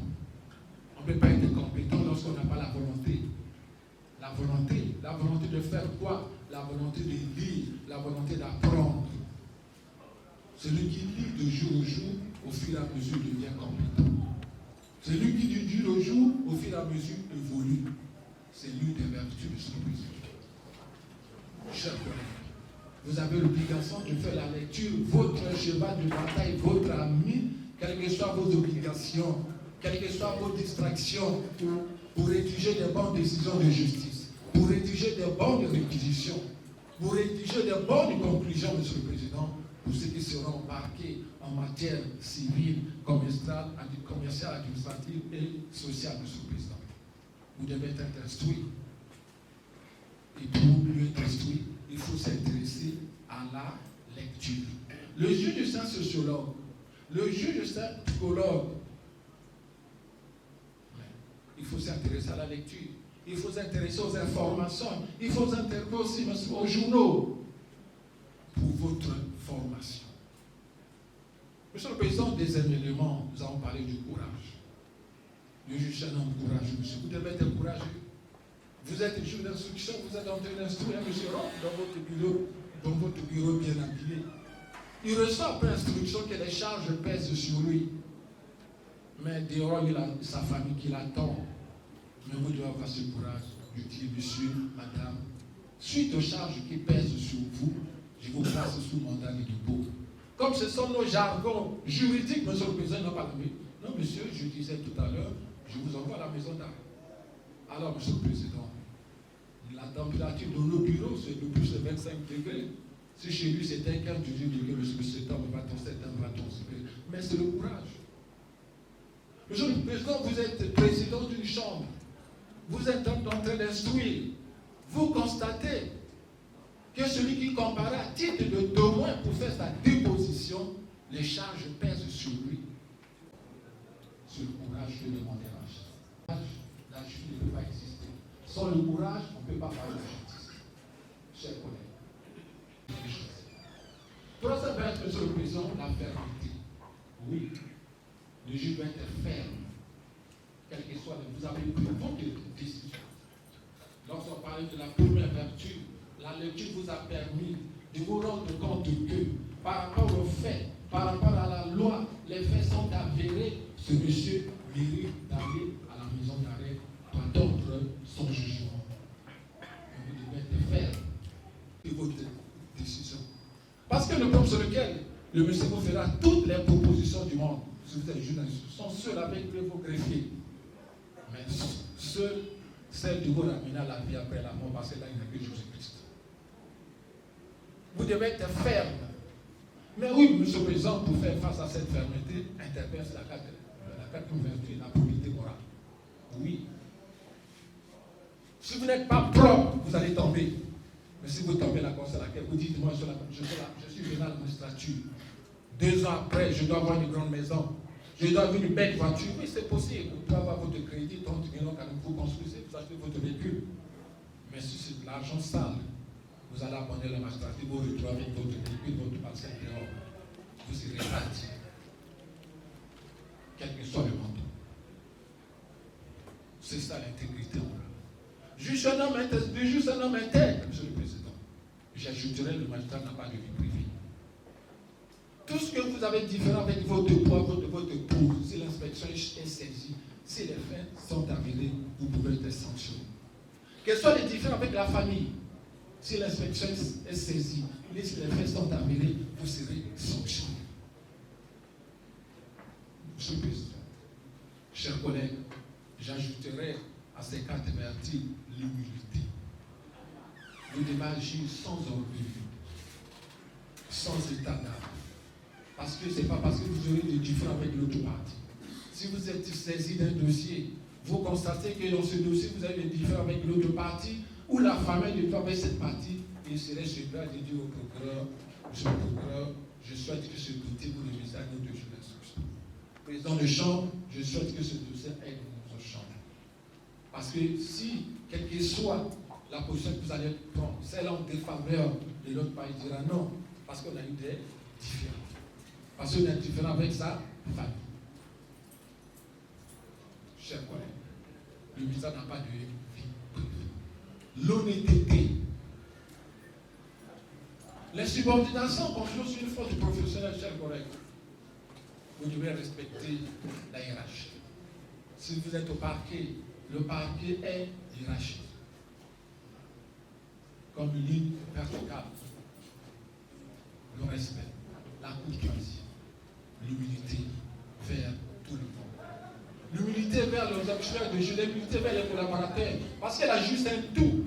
On ne peut pas être compétent lorsqu'on n'a pas la volonté. La volonté de faire quoi? La volonté de lire, la volonté d'apprendre. Celui qui lit de jour au jour, au fur et à mesure devient compétent. Celui qui lit du jour au jour, au fur et à mesure évolue. C'est l'une des vertus de ce président. Chers collègues, vous avez l'obligation de faire la lecture, votre cheval de bataille, votre ami, quelles que soient vos obligations, quelles que soient vos distractions, pour rédiger des bonnes décisions de justice, pour rédiger des bonnes réquisitions, pour rédiger des bonnes conclusions, Monsieur le Président, pour ceux qui seront embarqués en matière civile, commerciale, administrative et sociale, Monsieur le Président. Vous devez être instruit. Et pour mieux être instruit, il faut s'intéresser à la lecture. Le juge, c'est un sociologue. Le juge, c'est un psychologue. Il faut s'intéresser à la lecture. Il faut s'intéresser aux informations. Il faut s'intéresser aussi aux journaux pour votre formation. Monsieur le Président, deuxième élément, nous avons parlé du courage. Le juge est un homme courageux, monsieur. Vous devez être courageux. Vous êtes juge d'instruction, vous êtes en train d'instruire un monsieur dans votre bureau bien habillé. Il reçoit après instruction que les charges pèsent sur lui. Mais dehors, il a sa famille qui l'attend. Mais vous devez avoir ce courage de dire, monsieur, madame, suite aux charges qui pèsent sur vous, je vous place sous mandat de dépôt. Comme ce sont nos jargons juridiques, monsieur le président n'a pas nommé. Non, monsieur, je disais tout à l'heure, je vous envoie à la maison d'arrêt. Alors, Monsieur le Président, la température de nos bureaux, c'est de plus de 25 degrés. Si chez lui c'était 15 degrés, Monsieur cet homme va tomber 7 ans, va tomber. Mais c'est le courage. Monsieur le Président, vous êtes président d'une chambre. Vous êtes en train d'instruire. Vous constatez que celui qui comparaît à titre de témoin pour faire sa déposition, les charges pèsent sur lui. Sur le courage, je demandais la justice ne peut pas exister. Sans le courage, on ne peut pas parler de justice. Chers collègues. Troisième point, Monsieur le Président, la fermeté. Oui, le juge doit être ferme. Quel que soit, vous avez pris beaucoup de décisions. Lorsqu'on parlait de la première vertu, la lecture vous a permis de vous rendre compte que par rapport aux faits, par rapport à la loi, les faits sont avérés. Ce monsieur mérite d'aller à la maison d'arrêt pour attendre son jugement. Vous devez être ferme de votre décision. Parce que le peuple sur lequel le monsieur vous fera toutes les propositions du monde, si vous êtes journaliste, sont ceux avec vos greffiers. Mais celles de vous ramener à la vie après la mort, parce que là, il n'y a que Jésus-Christ. Vous devez être ferme. Mais oui, Monsieur le Président, pour faire face à cette fermeté, interpelle la carte ouverture, la probité morale. Oui. Si vous n'êtes pas propre, vous allez tomber. Mais si vous tombez la cause à laquelle vous dites, moi, je suis venu à l'administrature. 2 ans après, je dois avoir une grande maison. Je dois avoir une belle voiture. Oui, c'est possible. Vous pouvez avoir votre crédit, 30 millions quand vous construisez, vous achetez votre véhicule. Mais si c'est de l'argent sale, vous allez abandonner la magistrature, vous retrouvez avec votre véhicule, votre parcelle dehors. Vous serez raté. Quel que soit le montant. C'est ça l'intégrité. Juste un homme intègre, Monsieur le Président. J'ajouterai, le magistrat n'a pas de vie privée. Tout ce que vous avez différent avec votre poids, votre pour, si l'inspection est saisie, si les faits sont avérés, vous pouvez être sanctionné. Quels sont les différends avec la famille? Si l'inspection est saisie, si les faits sont avérés, vous serez sanctionné. Monsieur le Président, chers collègues, j'ajouterai à ces 4 vertus l'humilité. Vous devez agir sans orgueil, sans état d'âme. Parce que ce n'est pas parce que vous aurez des différends avec l'autre partie. Si vous êtes saisi d'un dossier, vous constatez que dans ce dossier, vous avez des différends avec l'autre partie, ou la famille de avec cette partie, il serait celui-là de dire au procureur, Monsieur le procureur, je souhaite que ce dossier vous remise à notre juge d'instruction. Président de chambre, je souhaite que ce dossier aille dans notre chambre. Parce que si, quelle que soit la position que vous allez prendre, celle en défaveur de l'autre partie dira non, parce qu'on a eu des différends. Parce qu'on est différent avec sa famille. Chers collègues, le ministère n'a pas de vie privée. L'honnêteté. Les subordinations constituent sur une force professionnelle, chers collègues. Vous devez respecter la hiérarchie. Si vous êtes au parquet, le parquet est hiérarchique. Comme une ligne verticale. Le respect, la courtoisie. L'humilité vers tout le monde. L'humilité vers les actionnaires de justice, l'humilité vers les collaborateurs. Parce que la justice est un tout.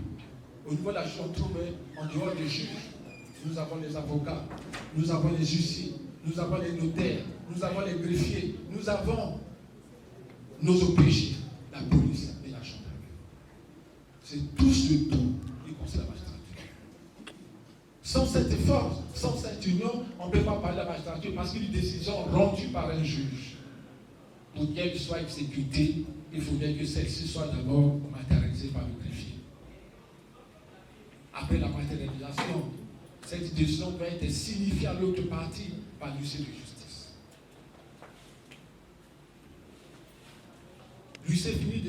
Au niveau de la justice, on trouve en dehors des juges. Nous avons les avocats, nous avons les huissiers, nous avons les notaires, nous avons les greffiers, nous avons nos OPJ, la police et la gendarmerie. C'est tout ce tout qui concerne la magistrature. Sans cette force, sans cette union, on ne peut pas parler de la magistrature parce qu'une décision rendue par un juge, pour qu'elle soit exécutée, il faut bien que celle-ci soit d'abord matérialisée par le greffier. Après la matérialisation, cette décision doit être signifiée à l'autre partie par l'huissier de justice. L'huissier finit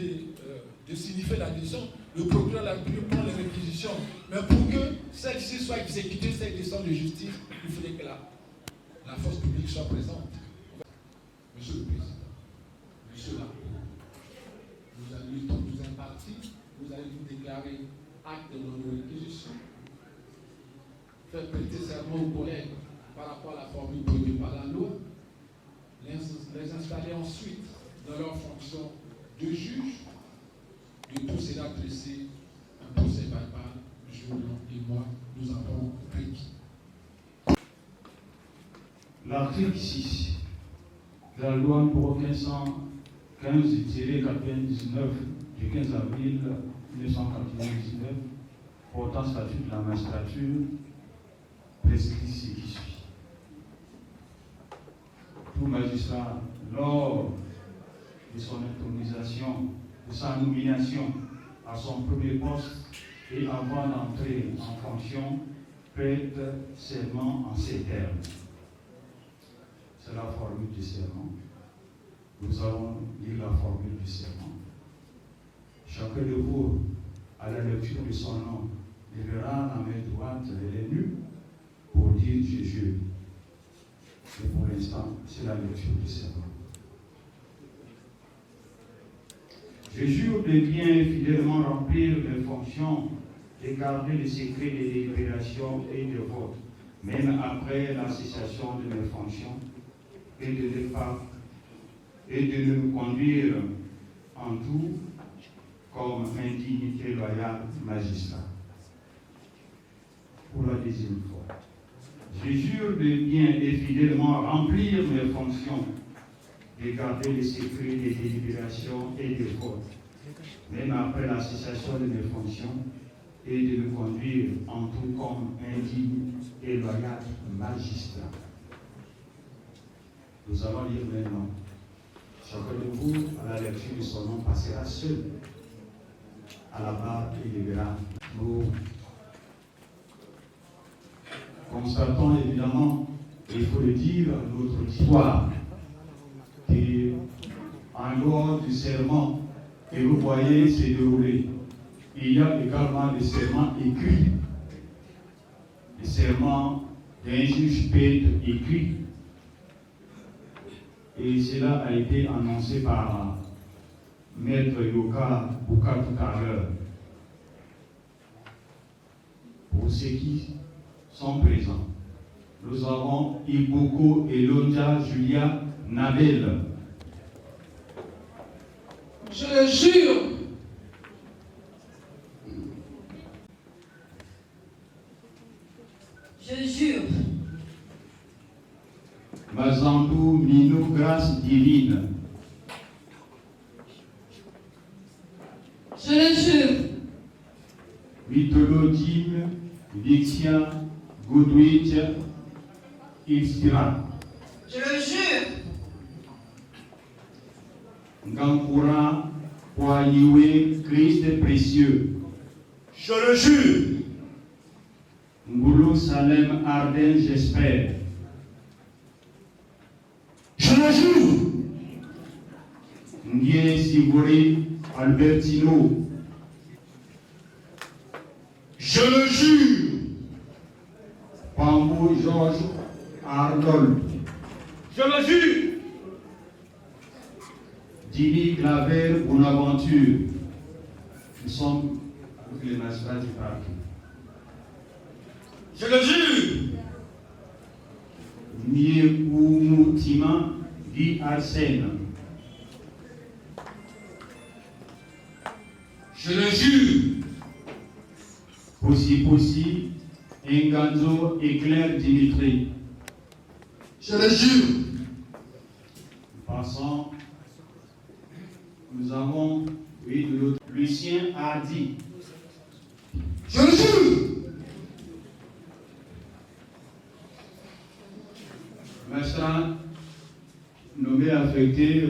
de signifier la décision, le procureur de la République prend les réquisitions. Mais pour que celle-ci soit exécutée, cette décision de justice, il faudrait que la force publique soit présente. Monsieur le Président, Monsieur Lacour, vous allez le temps de vous impartir, vous allez vous déclarer acte de non-réquisition. Faire prêter serment aux collègues par rapport à la formule produite par la loi, les installer ensuite dans leur fonction de juge de tous ces apprécié un procès-verbal, Julien et moi, nous avons requis. L'article 6 de la loi numéro 1515-99 du 15 avril 1999 portant statut de la magistrature prescrit ce qui suit. Tout magistrat, lors de son intronisation, de sa nomination à son premier poste et avant d'entrer en fonction, prête serment en ces termes. C'est la formule du serment. Nous allons lire la formule du serment. Chacun de vous, à la lecture de son nom, lèvera la main droite et les nus pour dire je jure. Et pour l'instant, c'est la lecture du serment. Je jure de bien et fidèlement remplir les fonctions et garder le secret des délibérations et de vote, même après la cessation de mes fonctions, et de ne me conduire en tout comme un dignité loyal magistrat. Pour la deuxième fois, je jure de bien et fidèlement remplir mes fonctions, de garder le secret des délibérations et des votes, même après la cessation de mes fonctions, et de me conduire en tout comme un digne et loyal magistrat. Nous allons lire maintenant. Chacun de vous, à la lecture de son nom, passera seul à la barre et lèvera. Nous constatons évidemment, il faut le dire, notre histoire, qui, en dehors du serment que vous voyez se dérouler, il y a également des serments écrits, des serments d'un juge paître écrit. Et cela a été annoncé par Maître Yoka Bouka tout à l'heure. Pour ceux qui sont présents, nous avons Iboko Elonja Julia Nabel. Je le jure. Je jure. Mazandou Minou Grâce Divine. Je le jure. Mytholodime Vixia Goodwitch Inspira. Je le jure. Ngankura Poyiwe Christ précieux. Je le jure. Ngoulou Salem Arden, j'espère. Je le jure. Ndié Sibori Albertino. Je le jure. Pambou Georges Arnold. Je le jure. Dini Claver Bonaventure. Nous sommes avec les magistrats du parquet. Je le jure. Miekoutima Guy Arsène. Je le jure. Possi Enganzo et Claire Dimitri. Je le jure. Passons. Nous avons, oui, de l'autre, Lucien Hardy. Je le jure. Magistrat nommé affecté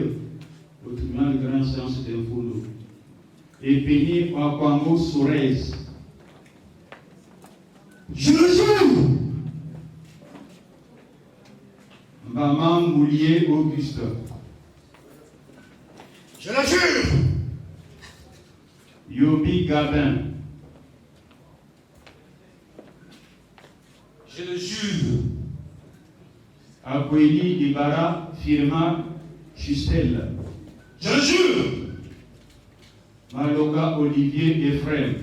au tribunal de grande séance d'Infondo. Et Péni Wakwango Sourez. Je le jure. Maman Moulier Auguste. Je le jure. Yobi Gabin. Je le jure. Akweli Dibara Firma Chistel. Je le jure. Maloka Olivier Ephraim.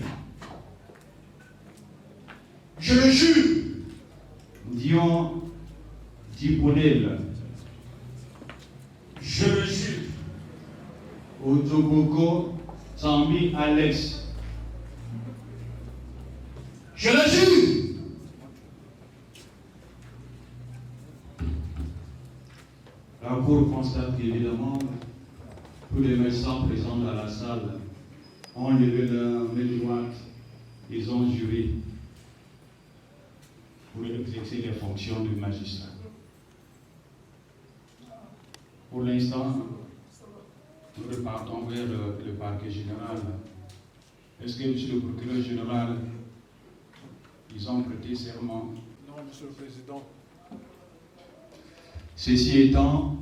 Je le jure. Dion Diponel. Je le jure. Otoboko Zambi Alex. Je le jure. La Cour constate qu'évidemment, tous les médecins présents dans la salle ont levé leur main droite, ils ont juré pour exercer les fonctions du magistrat. Pour l'instant, nous repartons vers le parquet général. Est-ce que, monsieur le procureur général, ils ont prêté serment? Non, monsieur le Président. Ceci étant,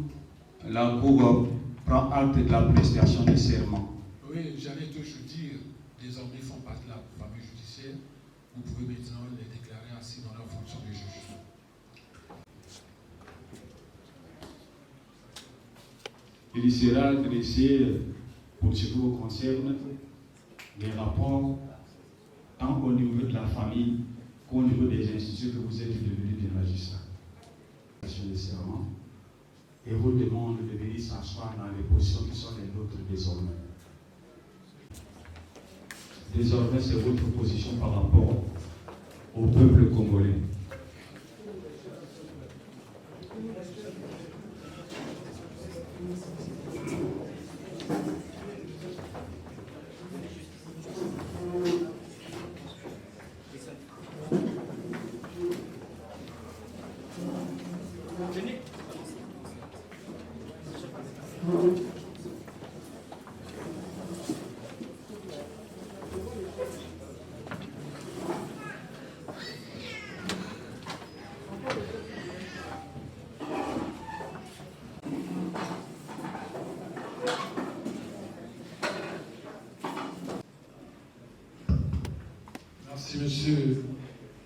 la Cour prend acte de la prestation de serment. Oui, j'allais toujours dire, désormais ils font partie de la famille judiciaire. Vous pouvez maintenant les déclarer assis dans leur fonction de juge. Il sera dressé, pour ce qui vous concerne, des rapports tant au niveau de la famille qu'au niveau des instituts que vous êtes devenus des magistrats. De serment, et vous demande de venir s'asseoir dans les positions qui sont les nôtres désormais. Désormais, c'est votre position par rapport au peuple congolais. Merci, monsieur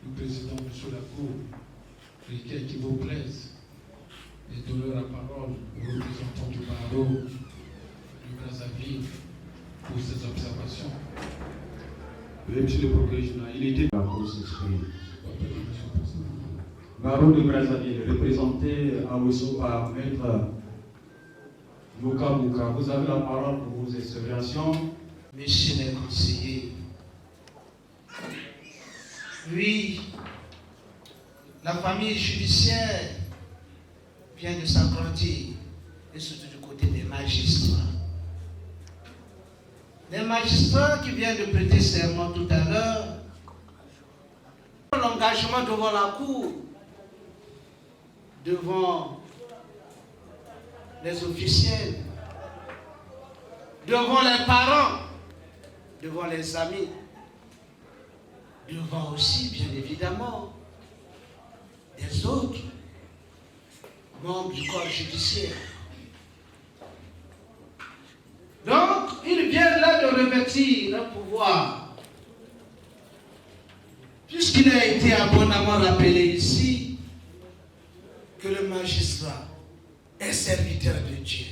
le Président, monsieur la Cour, lesquels qui vous plaisent, et donner la parole aux représentants du barreau du Brazzaville pour ces observations. Oui, monsieur le procureur général, il était la Cour s'exprimer. Barreau de Brazzaville, représenté à Ouesso par maître Mouka Mouka. Vous avez la parole pour vos observations. Messieurs les conseillers, oui, la famille judiciaire vient de s'agrandir, et surtout du côté des magistrats. Les magistrats qui viennent de prêter serment tout à l'heure, l'engagement devant la Cour, devant les officiels, devant les parents, devant les amis, devant aussi, bien évidemment, les autres membres du corps judiciaire. Donc, ils viennent là de revêtir un pouvoir. Puisqu'il a été abondamment rappelé ici que le magistrat est serviteur de Dieu.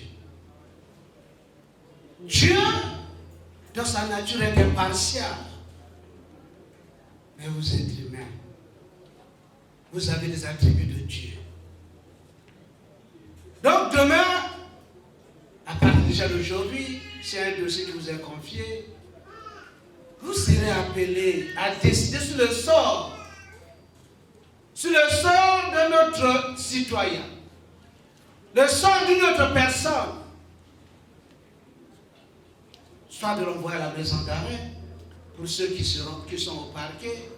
Dieu, dans sa nature, est impartial. Mais vous êtes humain. Vous avez des attributs de Dieu. Donc demain, à partir déjà d'aujourd'hui, c'est un dossier qui vous est confié. Vous serez appelé à décider sur le sort de notre citoyen, le sort d'une autre personne, soit de l'envoyer à la maison d'arrêt pour ceux qui sont au parquet,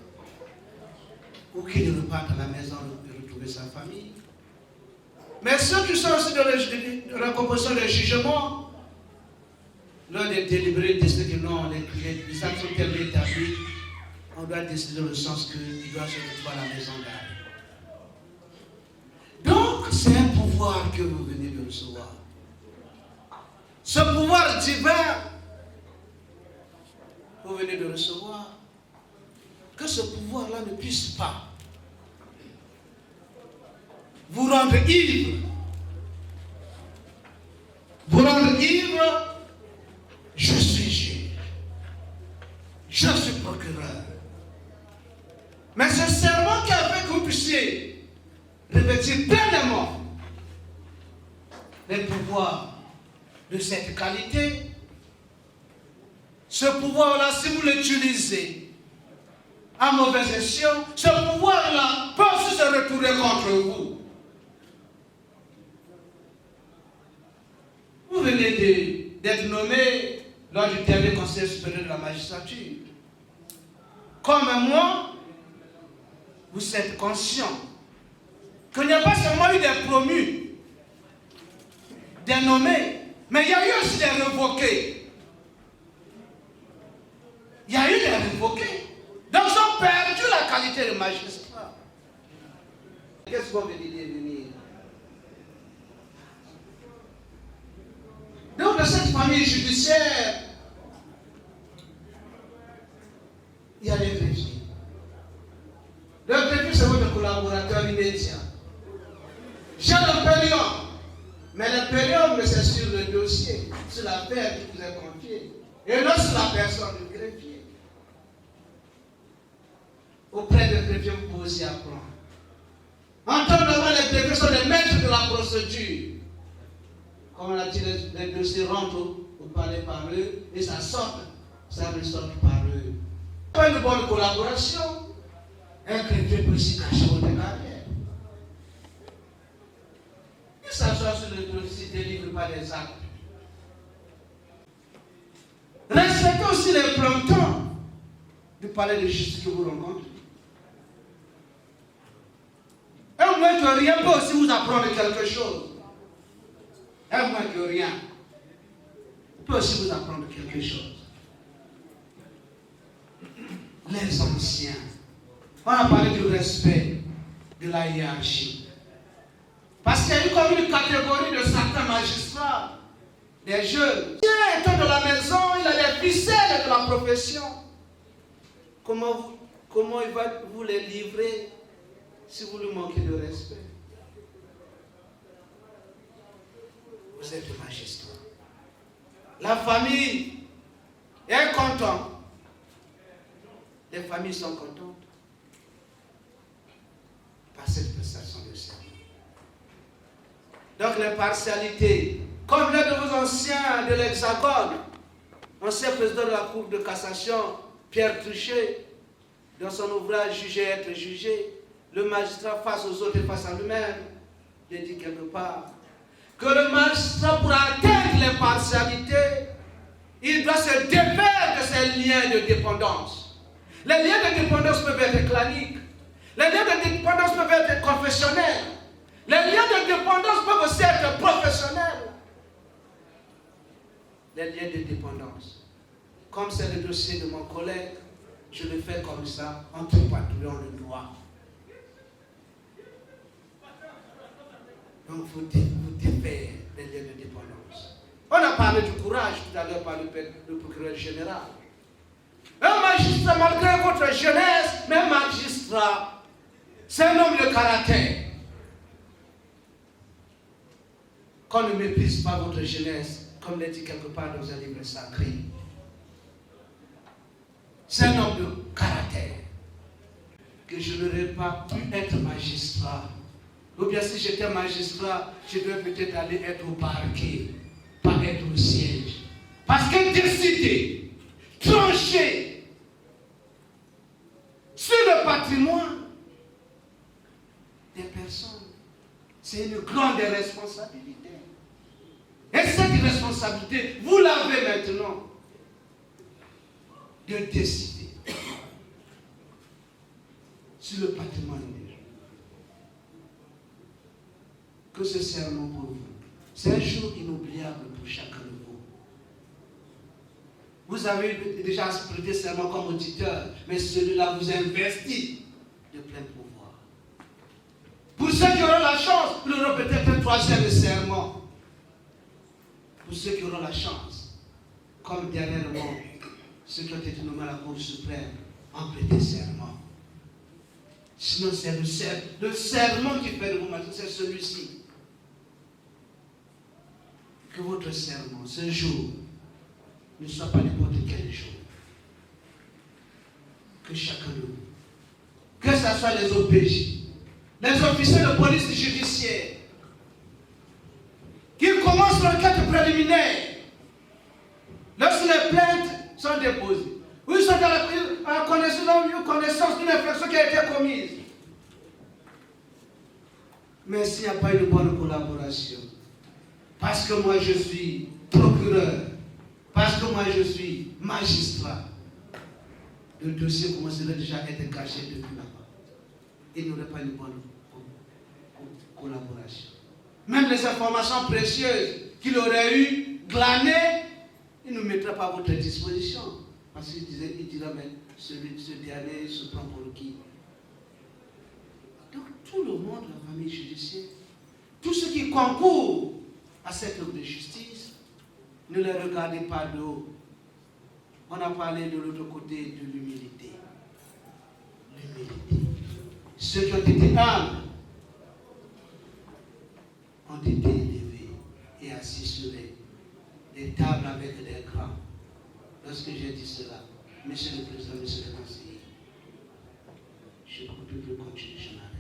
ou qui ne repartent à la maison de retrouver sa famille. Mais ceux qui sont aussi dans la composition des jugements, lors des délibérés, décider que non, les actes sont tellement établis, on doit décider dans le sens qu'il doit se retrouver à la maison d'arrêt. Donc, c'est un pouvoir que vous venez de recevoir. Ce pouvoir divin, vous venez de recevoir, que ce pouvoir-là ne puisse pas vous rendre ivre. Vous rendre ivre, je suis juge, je suis procureur. Mais ce serment qui a fait que vous puissiez revêtir pleinement les pouvoirs de cette qualité, ce pouvoir-là, si vous l'utilisez à mauvaise escient, ce pouvoir-là peut aussi se retourner contre vous. Vous venez d'être nommé lors du dernier Conseil supérieur de la magistrature. Comme moi, vous êtes conscient qu'il n'y a pas seulement eu des promus, des nommés, mais il y a eu aussi des révoqués. Il y a eu des révoqués. Donc ils ont perdu la qualité de magistrat. Qu'est-ce qu'on veut dire venir? Donc dans cette famille judiciaire, il y a les greffiers. Le greffier, c'est votre collaborateur immédiat. J'ai le période. Mais le période, c'est sur le dossier, sur l'affaire qui vous est confiée. Et non sur la personne du greffier. Auprès du greffier, vous pouvez aussi apprendre. En temps normal, les greffiers sont les maîtres de la procédure. Comme on a dit, les dossiers rentrent au palais par eux et ça sort par eux. Pas une bonne collaboration. Un greffier peut aussi cacher votre carrière. Il s'assoit sur le dossier, ne délivre pas des actes. Respectez aussi les plantons du palais de justice que vous rencontrez. Un moins que rien peut aussi vous apprendre quelque chose. Un moins que rien peut aussi vous apprendre quelque chose. Les anciens. On a parlé du respect de la hiérarchie. Parce qu'il y a eu comme une catégorie de certains magistrats, des jeunes. Qui étant de la maison, il a les ficelles de la profession. Comment il va vous les livrer si vous lui manquez de respect? Vous êtes magistrat. La famille est contente. Les familles sont contentes par cette prestation de serment. Donc l'impartialité, comme l'un de vos anciens de l'Hexagone, ancien président de la Cour de cassation, Pierre Truchet, dans son ouvrage Juger et être jugé, le magistrat face aux autres et face à lui-même, il dit quelque part que le magistrat, pour atteindre l'impartialité, il doit se défaire de ses liens de dépendance. Les liens de dépendance peuvent être claniques, les liens de dépendance peuvent être confessionnels, les liens de dépendance peuvent aussi être professionnels. Les liens de dépendance, comme c'est le dossier de mon collègue, je le fais comme ça, en tripatouillant le droit. Donc vous défaire des liens de dépendance. On a parlé du courage tout à l'heure par le procureur général. Un magistrat, malgré votre jeunesse, mais un magistrat, c'est un homme de caractère. Qu'on ne méprise pas votre jeunesse, comme l'a dit quelque part dans un livre sacré. C'est un homme de caractère. Que je n'aurais pas pu être magistrat. Ou bien si j'étais magistrat, je devais peut-être aller être au parquet, pas être au siège. Parce que décider, trancher sur le patrimoine des personnes, c'est une grande responsabilité. Et cette responsabilité, vous l'avez maintenant de décider sur le patrimoine des gens. Que ce serment pour vous, c'est un jour inoubliable pour chacun de vous. Vous avez déjà prêté serment comme auditeur, mais celui-là vous investit de plein pouvoir. Pour ceux qui auront la chance, vous aurez peut-être un troisième serment. Pour ceux qui auront la chance, comme dernièrement, ceux qui ont été nommés à la Cour suprême ont prêté serment. Sinon, c'est le serment qui fait de vous maintenant, c'est celui-ci. Que votre serment, ce jour, ne soit pas n'importe quel jour. Que chacun de vous, que ce soit les OPJ, les officiers de police judiciaire, qui commencent l'enquête préliminaire, lorsque les plaintes sont déposées, Ou ils sont en connaissance d'une infraction qui a été commise. Mais s'il n'y a pas une bonne collaboration, parce que moi je suis procureur, parce que moi je suis magistrat, le dossier commencerait déjà à être caché depuis là-bas. Il n'y aurait pas une bonne collaboration. Même les informations précieuses qu'il aurait eu glanées, il ne nous mettra pas à votre disposition. Parce qu'il dira, mais ce dernier se prend pour qui? Donc tout le monde, la famille judiciaire, tout ce qui concourt à cette œuvre de justice, ne les regardez pas de haut. On a parlé de l'autre côté de l'humilité. L'humilité. Ceux qui ont été humbles ont été élevés et assis sur des tables avec des grands. Lorsque j'ai dit cela, Monsieur le Président, Monsieur le Conseiller, je ne peux plus continuer, je m'arrête.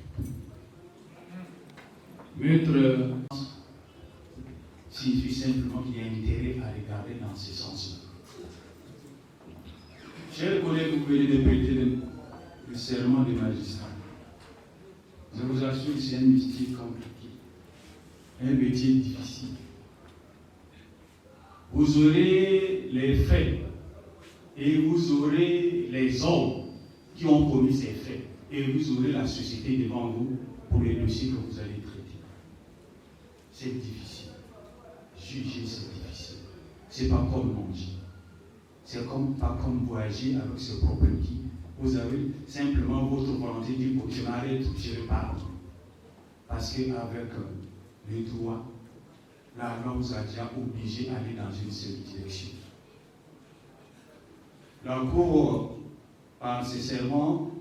Maître, signifie simplement qu'il y a intérêt à regarder dans ce sens-là. Chers collègues, vous venez de prêter le serment des magistrats. Je vous assure que c'est un métier compliqué, un métier difficile. Vous aurez les faits et vous aurez les hommes qui ont commis ces faits et vous aurez la société devant vous pour les dossiers que vous allez traiter. C'est difficile. Juger, c'est difficile. C'est pas comme manger. C'est pas comme voyager avec ses propres pieds. Vous avez simplement votre volonté de dire, je m'arrête, je repars. Parce qu'avec le droit, la loi vous a déjà obligé d'aller dans une seule direction. La Cour, par ses serments,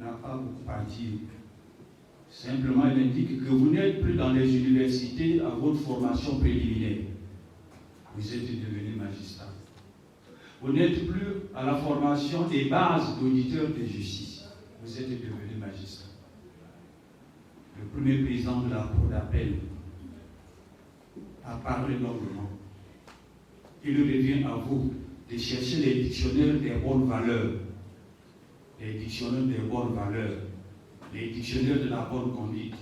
n'a pas beaucoup à dire. Simplement, elle indique que vous n'êtes plus dans les universités à votre formation préliminaire. Vous êtes devenu magistrat. Vous n'êtes plus à la formation des bases d'auditeurs de justice. Vous êtes devenu magistrat. Le premier président de la Cour d'appel a parlé longuement. Il revient à vous de chercher les dictionnaires des bonnes valeurs. Les dictionnaires des bonnes valeurs. Les dictionnaires de la bonne conduite.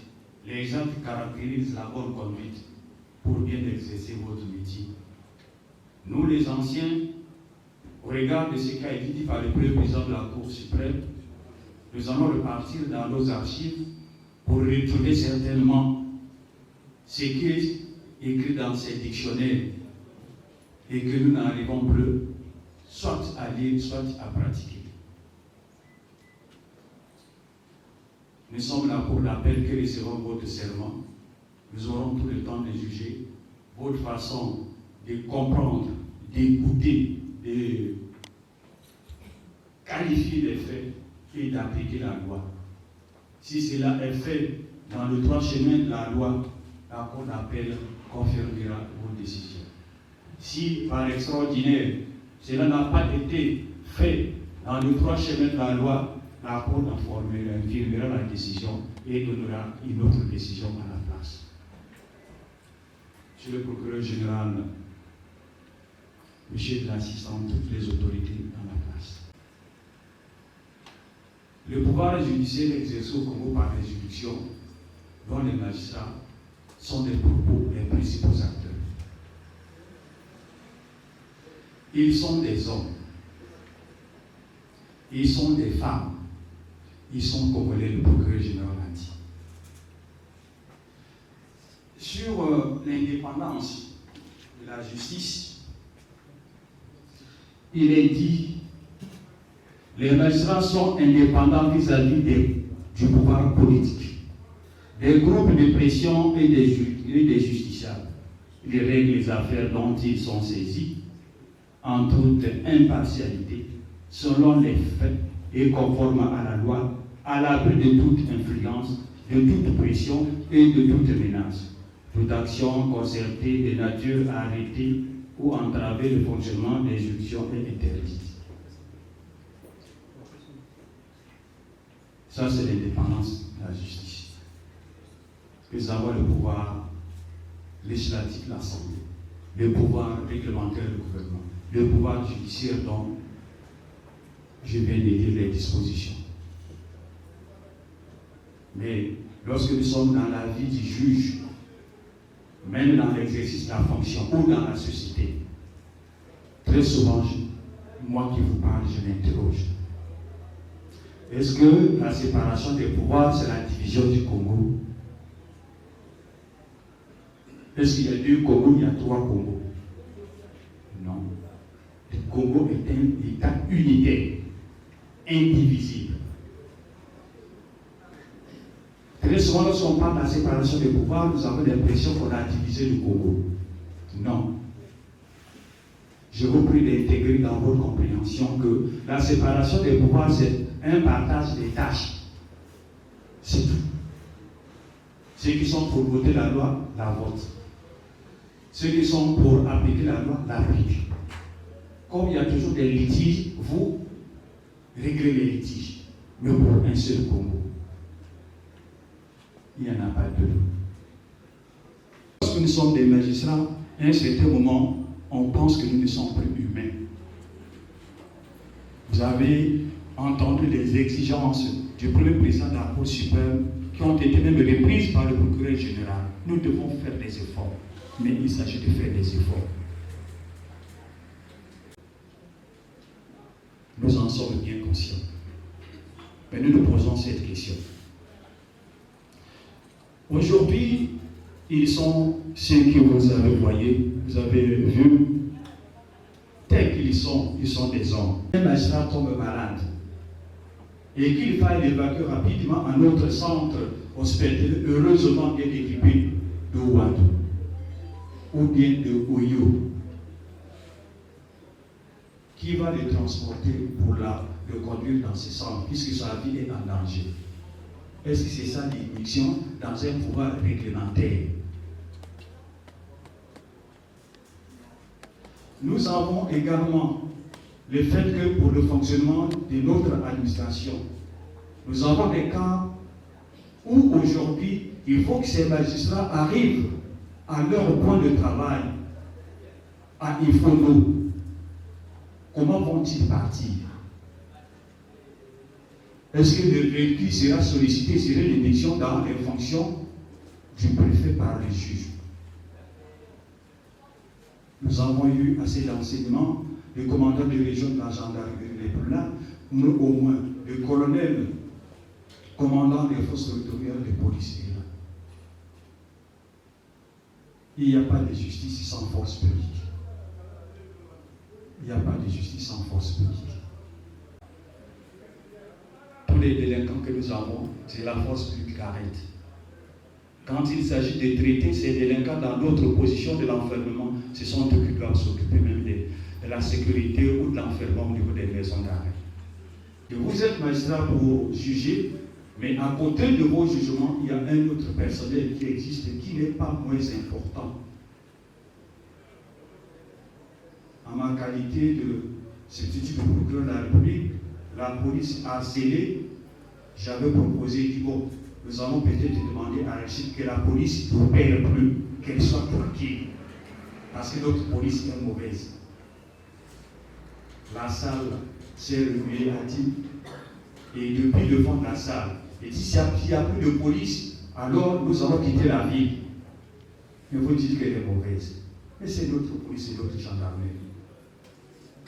Les gens qui caractérisent la bonne conduite pour bien exercer votre métier. Nous, les anciens, au regard de ce qui a été dit par le premier président de la Cour suprême, nous allons repartir dans nos archives pour retrouver certainement ce qui est écrit dans ces dictionnaires et que nous n'arrivons plus soit à lire, soit à pratiquer. Nous sommes là pour l'appel que recevons votre serment. Nous aurons tout le temps de juger votre façon de comprendre, d'écouter, de qualifier les faits et d'appliquer la loi. Si cela est fait dans le droit chemin de la loi, la Cour d'appel confirmera vos décisions. Si par extraordinaire, cela n'a pas été fait dans le droit chemin de la loi, la Cour infirmera la décision et donnera une autre décision à la place. Monsieur le procureur général, monsieur l'assistant, toutes les autorités dans la place. Le pouvoir judiciaire exercé au Congo par les juridictions, dont les magistrats sont des propos, les principaux acteurs. Ils sont des hommes, ils sont des femmes, ils sont congolais, le procureur général a dit. Sur l'indépendance de la justice, il est dit les magistrats sont indépendants vis-à-vis du pouvoir politique, des groupes de pression et des justiciables. Ils règlent les affaires dont ils sont saisis en toute impartialité, selon les faits et conforme à la loi, à l'abri de toute influence, de toute pression et de toute menace. Toute action concertée de nature à arrêter ou entraver le fonctionnement des juridictions est interdite. Ça, c'est l'indépendance de la justice. Nous avons le pouvoir législatif de l'Assemblée, le pouvoir réglementaire du gouvernement, le pouvoir judiciaire dont je viens de lire les dispositions. Mais lorsque nous sommes dans la vie du juge, même dans l'exercice de la fonction ou dans la société, très souvent, moi qui vous parle, je m'interroge. Est-ce que la séparation des pouvoirs, c'est la division du Congo? Est-ce qu'il y a 2 Congos, il y a 3 Congos? Non. Le Congo est un État unitaire, indivisible. Très souvent, lorsqu'on parle de la séparation des pouvoirs, nous avons l'impression qu'on a divisé le Congo. Non. Je vous prie d'intégrer dans votre compréhension que la séparation des pouvoirs, c'est un partage des tâches. C'est tout. Ceux qui sont pour voter la loi, la votent. Ceux qui sont pour appliquer la loi, l'appliquent. Comme il y a toujours des litiges, vous réglez les litiges. Mais pour un seul Congo. Il n'y en a pas deux. Lorsque nous sommes des magistrats, à un certain moment, on pense que nous ne sommes plus humains. Vous avez entendu les exigences du premier président de la Cour suprême qui ont été même reprises par le procureur général. Nous devons faire des efforts, mais il s'agit de faire des efforts. Nous en sommes bien conscients. Mais nous nous posons cette question. Aujourd'hui, ils sont ceux que vous avez vu, tels qu'ils sont, ils sont des hommes. Un magistrat tombe malade et qu'il faille l'évacuer rapidement à notre centre hospitalier, heureusement bien équipé de Ouadou ou bien de Oyo, qui va le transporter pour le conduire dans ce centre, puisque sa vie est en danger. Est-ce que c'est ça l'immixtion dans un pouvoir réglementaire? Nous avons également le fait que pour le fonctionnement de notre administration, nous avons des cas où aujourd'hui, il faut que ces magistrats arrivent à leur point de travail, à Infono. Comment vont-ils partir? Est-ce que le véhicule sera sollicité, sera l'émission dans les fonctions du préfet par les juges? Nous avons eu assez d'enseignements. Le commandant de région de la gendarmerie n'est plus là, nous au moins, le colonel, commandant des forces territoriales de police est là. Il n'y a pas de justice sans force publique. Il n'y a pas de justice sans force publique. Tous les délinquants que nous avons, c'est la force publique qui arrête. Quand il s'agit de traiter ces délinquants dans d'autres positions de l'enfermement, ce sont eux qui doivent s'occuper même de la sécurité ou de l'enfermement au niveau des maisons d'arrêt. Vous êtes magistrat pour juger, mais à côté de vos jugements, il y a un autre personnel qui existe qui n'est pas moins important. En ma qualité de substitut de procureur de la République, la police a scellé, j'avais proposé, dit bon, nous allons peut-être demander à Rachid que la police n'opère plus, qu'elle soit tranquille, parce que notre police est mauvaise. La salle s'est remuée, a dit, et depuis le fond de la salle, et dit s'il n'y a plus de police, alors nous allons quitter la ville. Mais vous dites qu'elle est mauvaise. Mais c'est notre police, c'est notre gendarmerie.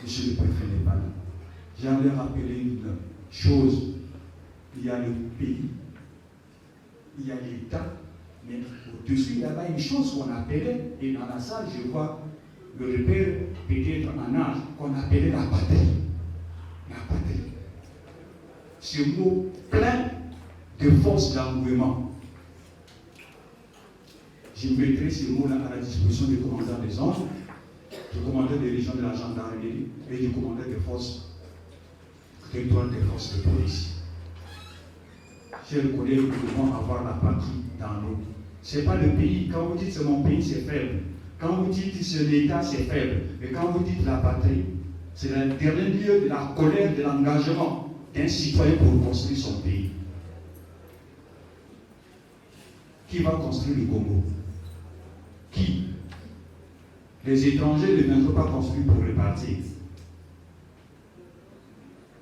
Monsieur le préfet n'est pas là. J'aimerais rappeler une chose. Il y a le pays, il y a l'État, mais au-dessus, il y a une chose qu'on appelait, et dans la salle, je vois le repère peut-être en âge, qu'on appelait la patrie. La patrie. Ce mot plein de force d'engouement. Je mettrai ce mot-là à la disposition du commandant des armes, du commandant des régions de la gendarmerie et du commandant des forces territoriales des forces de police. Chers collègues, nous devons avoir la patrie dans nous. Ce n'est pas le pays. Quand vous dites c'est mon pays, c'est faible. Quand vous dites c'est l'État, c'est faible. Mais quand vous dites la patrie, c'est le dernier lieu de la colère, de l'engagement d'un citoyen pour construire son pays. Qui va construire le Congo? Qui? Les étrangers ne viendront pas construire pour repartir.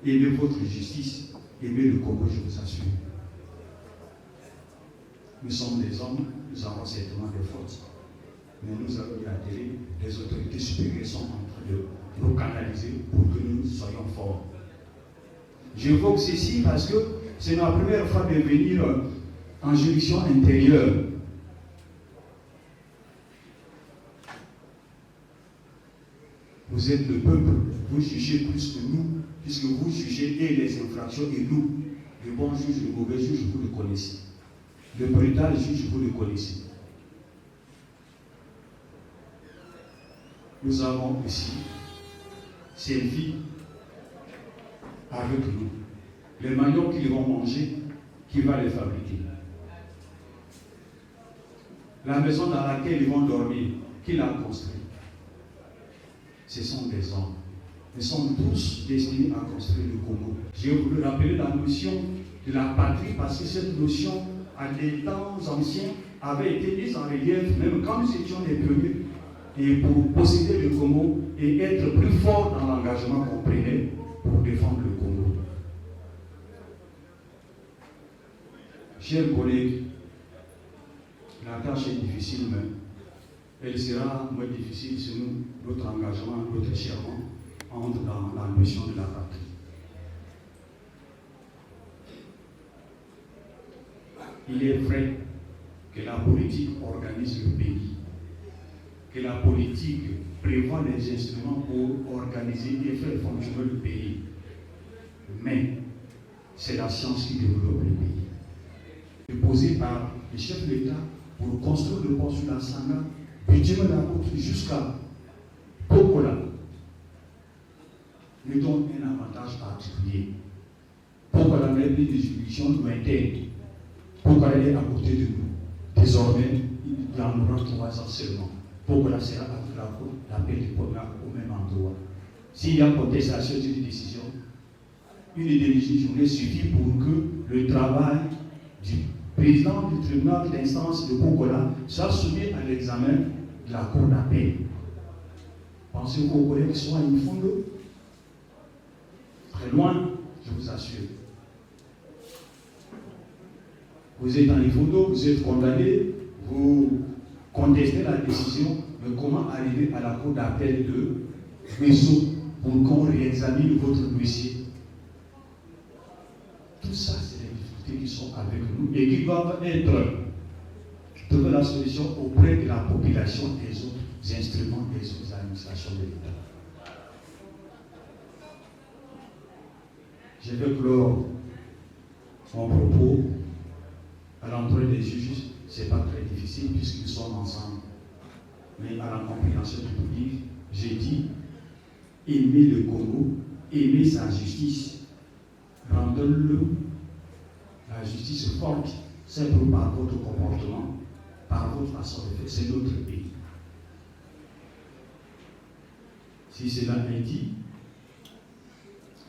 aimez votre justice, aimez le Congo, je vous assure. Nous sommes des hommes, nous avons certainement des fautes. Mais nous avons eu à télé, les autorités supérieures sont en train de nous canaliser pour que nous soyons forts. J'évoque ceci parce que c'est ma première fois de venir en juridiction intérieure. Vous êtes le peuple, vous jugez plus que nous, puisque vous jugez et les infractions et nous. Le bon juge, le mauvais juge, vous le connaissez. Le brutal juge, vous le connaissez. Nous avons ici servi avec nous les maniocs qu'ils vont manger, qui va les fabriquer. La maison dans laquelle ils vont dormir, qui l'a construite? Ce sont des hommes. Nous sommes tous destinés à construire le Congo. J'ai voulu rappeler la notion de la patrie parce que cette notion, à des temps anciens, avait été mise en relief, même quand nous étions les premiers, et pour posséder le Congo et être plus fort dans l'engagement qu'on prenait pour défendre le Congo. Chers collègues, la tâche est difficile, mais elle sera moins difficile si notre engagement, notre serment entre dans la notion de la patrie. Il est vrai que la politique organise le pays, que la politique prévoit les instruments pour organiser et faire fonctionner le pays. Mais c'est la science qui développe le pays. Déposé par les chefs de l'État pour construire le pont sur la Sanga, budget de la route jusqu'à Pokola, nous donne un avantage particulier. Pokola n'a plus de juridictions lointaines. Pokola est à côté de nous. Désormais, il en aura 3 ans seulement. Pokola sera avec la paix du Pokola au même endroit. S'il y a contestation d'une décision, une demi-journée suffit pour que le travail du président du tribunal d'instance de Pokola soit soumis à l'examen de la cour d'appel. Pensez-vous aux collègues qui sont à Ifondo? Très loin, je vous assure. Vous êtes en Ifondo, vous êtes condamné, vous contestez la décision, mais comment arriver à la cour d'appel de Ouesso pour qu'on réexamine votre dossier? Tout ça, c'est les difficultés qui sont avec nous et qui doivent trouver la solution auprès de la population des autres instruments des autres administrations de l'État. Je vais clore mon propos à l'endroit des juges. Ce n'est pas très difficile puisque nous sommes ensemble. Mais à la compréhension du public, j'ai dit aimer le Congo, aimer sa justice, rendons-le la justice forte, simplement par votre comportement, par votre façon de faire. C'est notre pays. Si cela est dit,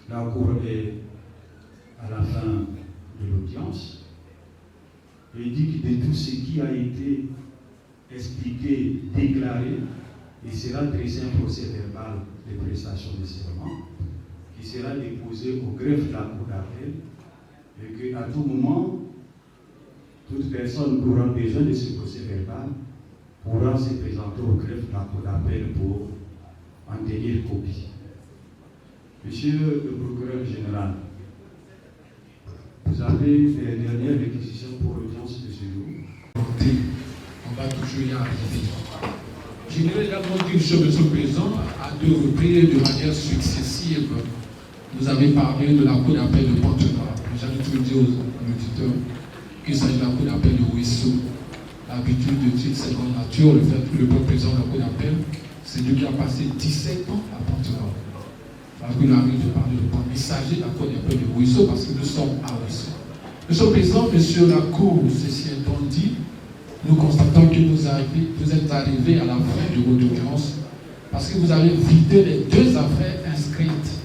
la Cour est à la fin de l'audience et dit que de tout ce qui a été expliqué, déclaré, il sera dressé un procès verbal de prestation de serment qui sera déposé au greffe de la Cour d'appel et qu'à tout moment, toute personne qui aura besoin de ce procès verbal pourra se présenter au greffe de la Cour d'appel pour en tenir copie. Monsieur le procureur général, vous avez les dernières réquisitions pour l'audience de ce jour. On va toujours y arriver. Je voudrais également dire, monsieur le Président, à 2 reprises, de manière successive, vous avez parlé de la Cour d'appel de Pont-Noir. J'avais toujours dit aux auditeurs qu'il s'agit de la Cour d'appel de Ouesso. L'habitude de toute seconde nature, le fait que le président de la Cour d'appel, c'est lui qui a passé 17 ans à Pont-Noir. Parce qu'il arrive de parler de Pont. Il s'agit de la Cour d'appel de Ouesso parce que nous sommes à Ouesso. Monsieur le Président, monsieur la Cour, ceci étant dit, nous constatons que vous êtes arrivé à la fin de votre audience parce que vous avez vidé les 2 affaires inscrites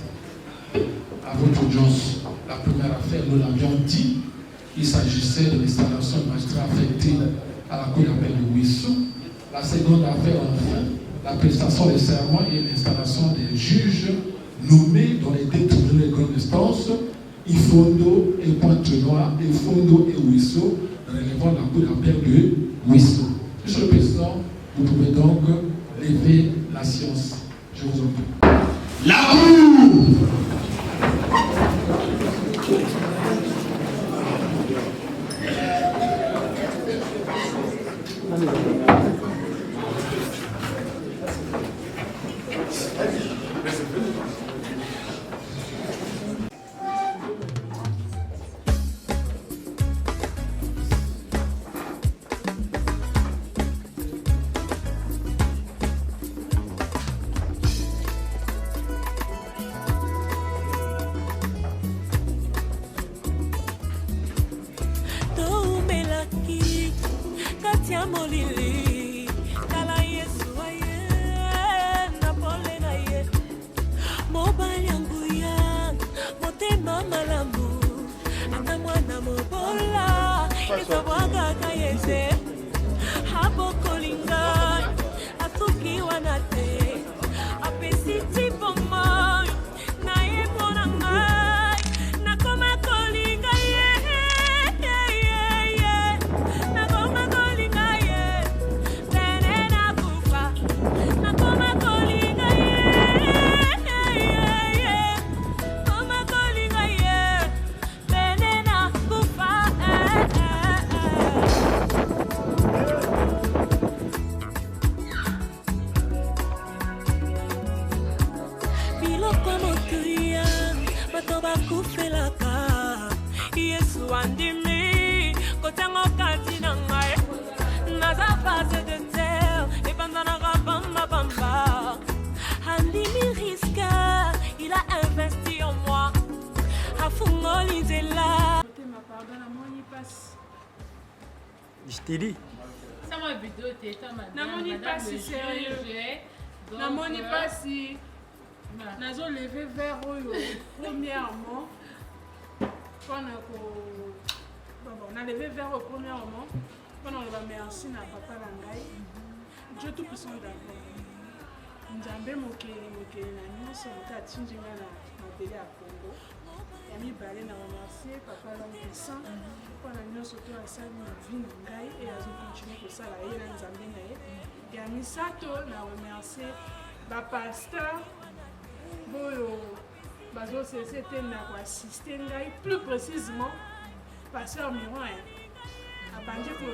à votre audience. La première affaire, nous l'avions dit, il s'agissait de l'installation de magistrats affectés à la Cour d'appel de Ouesso. La seconde affaire, enfin, la prestation des serments et l'installation des juges nommés dans les 2 tribunaux de grande instance Ifondo et Pointe-Noire, Ifondo et Ouisso, relevant la cour d'appel de Ouisso. Monsieur le Président, vous pouvez donc lever la science. Je vous en prie. La cour! Je t'ai dit. Ça m'a vidéo t'étais Namoni pas si sérieux. Namoni pas si. Nazo levé vers eux premièrement. On a levé vers eux premièrement. Quand on va merci na papa Langai. Dieu tout puissant d'abord. Nzambe mokele na nyonso otatinjinga na mabele ya Congo. Ya mibale na remercier papa l'homme puissant. Pour la nyonso to asali na vie na ngai et azo continuer kosala ye na Nzambe na ye. Ya misato na remercier ba pasteur boyo bazo c'était na ko assister ngai plus précisément pasteur Miron abandi ko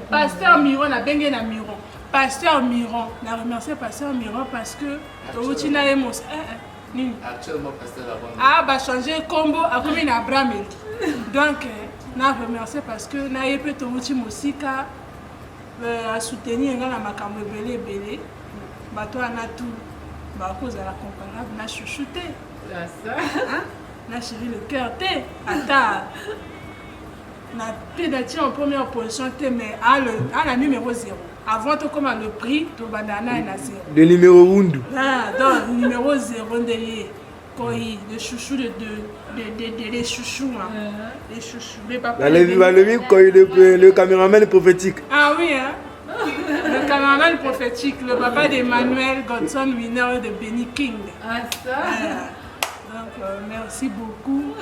Pasteur Miron a bengue na Miron. Pasteur Miron, na remercier Pasteur Miron parce que Toutina Emos. Actuellement Pasteur Abraham. Ah bah changer combo a comme na Abraham. Donc na remercier parce que na yepé Touti Mosika a soutenir na makambo belé. Bato na tout ba cause à la comparable na chouchouté. Ça. Na chéri le cœur té ata. Na pédature en première position, mais à la numéro 0. Avant tout comme le prix, tout bandana est à 0. Le numéro 1. Ah, donc numéro 0 de le chouchou les chouchous. Les chouchous. Les papas. Le caméraman prophétique. Ah oui, hein. Le caméraman prophétique, le papa d'Emmanuel Godson, winner de Benny King. Ah, ça. Donc, merci beaucoup.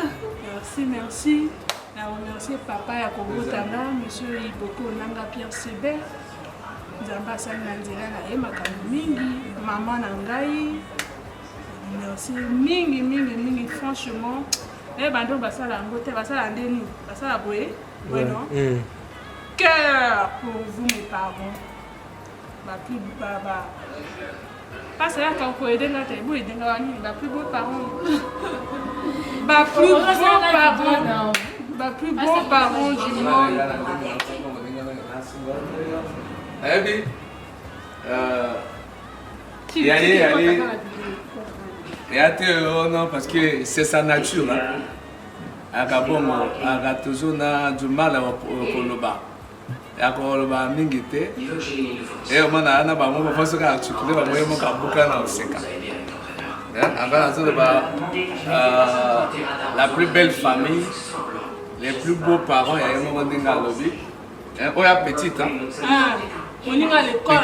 Merci. Je remercie papa ya Kogotana, monsieur Iboko Nanga Pierre Sébert. Nzamba Sal Nanzela na makambo mingi, maman Nangai. Merci mingi franchement. Bando basala ngote basala ndeni, basala boye. Bueno. Cœur pour vous mes parents. Pas ça quand vous aidez notre époux et les plus beaux parents. Plus beaux parents. Plus beaux parents du monde. Non, parce que c'est sa nature. Elle a toujours du mal à Koloba. Elle a Koloba Mingite. Et on a un peu de façon à articuler, on a un peu la plus belle famille, les plus beaux parents, il y a un moment de lobby. On est petite. Ah, on est à l'école.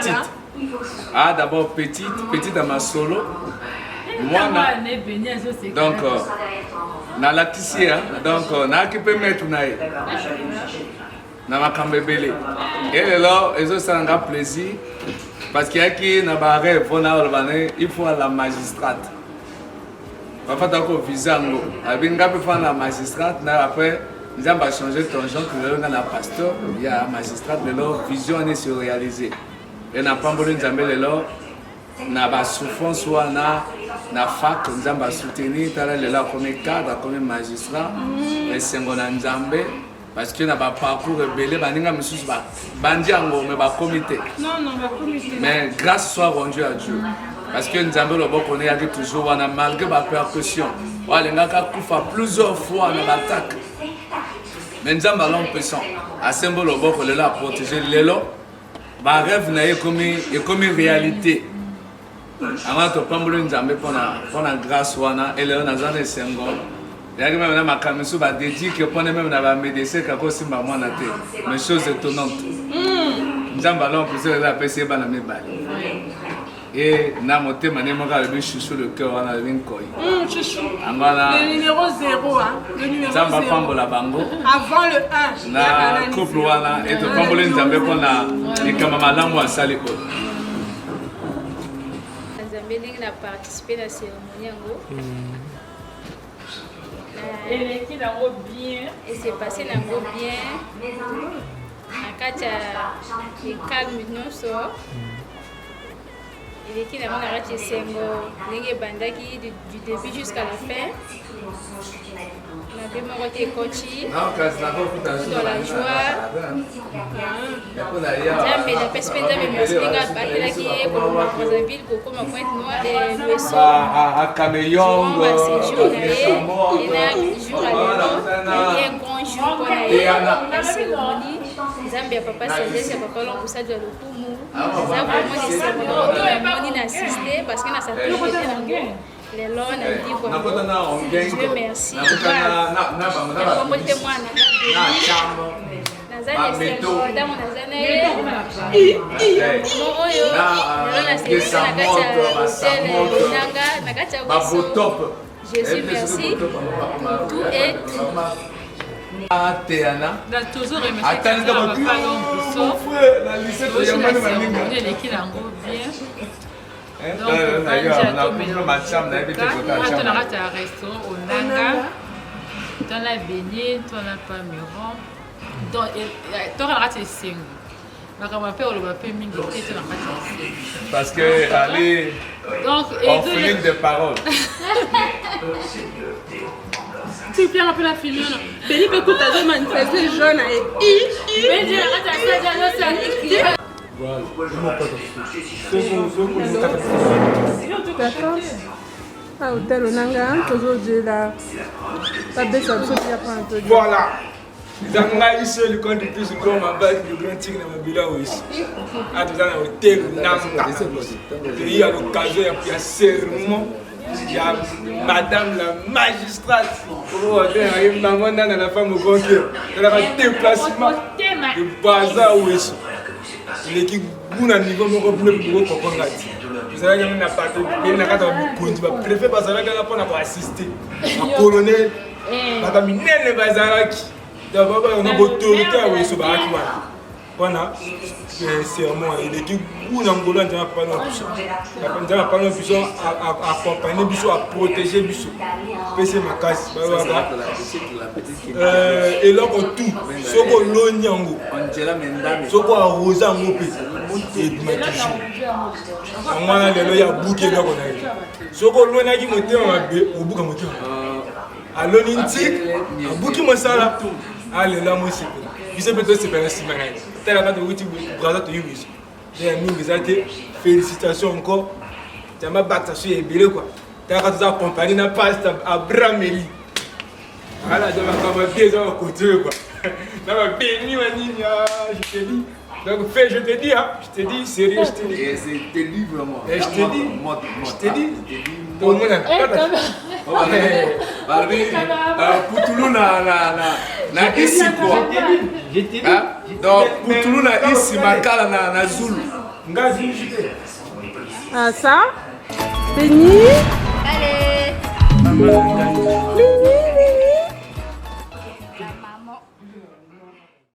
Ah, d'abord petite dans ma solo. Mwana. Donc, na latisi, donc, na qui peut mettre na makambe belé. Et là, ça un plaisir parce qu'il y a qui n'a pas rêve, il faut la magistrate. Papa d'accord visa ngo. Abinga peut faire la magistrate, après ils ont changé ton genre que le na pasteur, il y a magistrat de leur vision est se réaliser. Et n'a pas voulu nzambe de leur na ba souffrance soit na fac nzamba soutenir tala le là comme cadre comme magistrat mais sengona nzambe parce que na ba parcours rebelle baninga misusu ba bandiango mais ba comité. Non ba comité. Mais grâce soit rendue à Dieu. Parce que nous avons le bon qu'on est toujours malgré ma percussion. On a kufa plusieurs fois dans l'attaque. Mais nous avons l'impression à symbole au bon qu'on est là pour protéger l'élo. Ma rêve n'a comme une réalité. Avant de prendre le Nzambe pour la grâce wana et là nous avons sengo. Il y a même ma camisou va dédier que pour même na ba médecin ka ko simba moi na te. Mais chose étonnante. Nous avons l'impression là passer ba na me ba. Et na moté mané moka le chouchou le cœur on a le koi. Chouchou. Le numéro 0 hein. Le numéro 0. Ça va prendre la bango. Avant le 1. Na couple wana et to prendre le Nzambe pour na et comme malamu asali ko. Nzambe ndenge na participer na cérémonie yango. Et qui l'a bien. Et c'est passé nango bien. Akacha calme non so. Et qui n'a pas arrêté Sengo, Nengue Bandaki du début jusqu'à la fin. On a bien monté Kochi. Dans la joie. Mais la perspective de merci à Batela qui est pour Brazzaville, pour ma pointe noire et le son. À Camélion, il y a un jour à un grand jour pour la cérémonie. Zambia papa Céleste, papa Lombusa de Lukumu. Zambia des cérémonies d'assister parce que nous avons été les lois ont dit Dieu merci. Jésus merci. Tout est Théana. Toujours remercier papa Lombusa. Donc, on a un restaurant au Nanga, dans la Béni, dans la Palmeron, dans la rate Sengo. Parce que allez, orpheline de parole. S'il vous plaît, un peu la fille. Béni peut écouter à manifester jaune et d'accord. Ah, hôtel Onanga, toujours de la. Voilà. Zanga ici le compte plus grand ma base le grand tigre dans ma bilan aussi. À tout dans hôtel Nanga. Il y a l'occasion il y a serment. Il y a madame la magistrate. Pour il y a maman dans la femme au grand cœur. Elle a un déplacement de bazar aussi. L'équipe à niveau mon problème pour comprendre. Vous savez qu'il y a un parti qui n'a pas de préfet parce qu'on n'a pas assisté. Un colonel, madame Nene Bazaraki. D'abord on a autorité à ce baraki. Voilà, c'est moi. L'équipe où Angola n'a pas non plus accompagner biso à protéger biso. PC ma casse. Et là on tout. Soko lonyango. Soko arrosa ngope. Et matouchi. On a le loya bouquet là on a. Soko lonaki moté on bouka moté. À l'onintik, à bouki mosala. Allez là moi c'est. Il s'est peut-être séparé si mal. Tel a de Witi Brazza to Yubis. J'ai mis mes athées. Félicitations encore. Tu m'as battu sur les billets quoi. Tu as tout accompagné n'a pas à Brameli. Voilà, je vais bien à côté quoi. Ça va béni ma niña, je te dis. Donc fais, je te dis hein, je te dis sérieux, je te dis. Et c'est te dis vraiment. Et je te dis. Tout le monde a Poutoulou na ici quoi. Donc Poutoulou na ici makala na Zulu. Ah ça, Béni. mama na ngai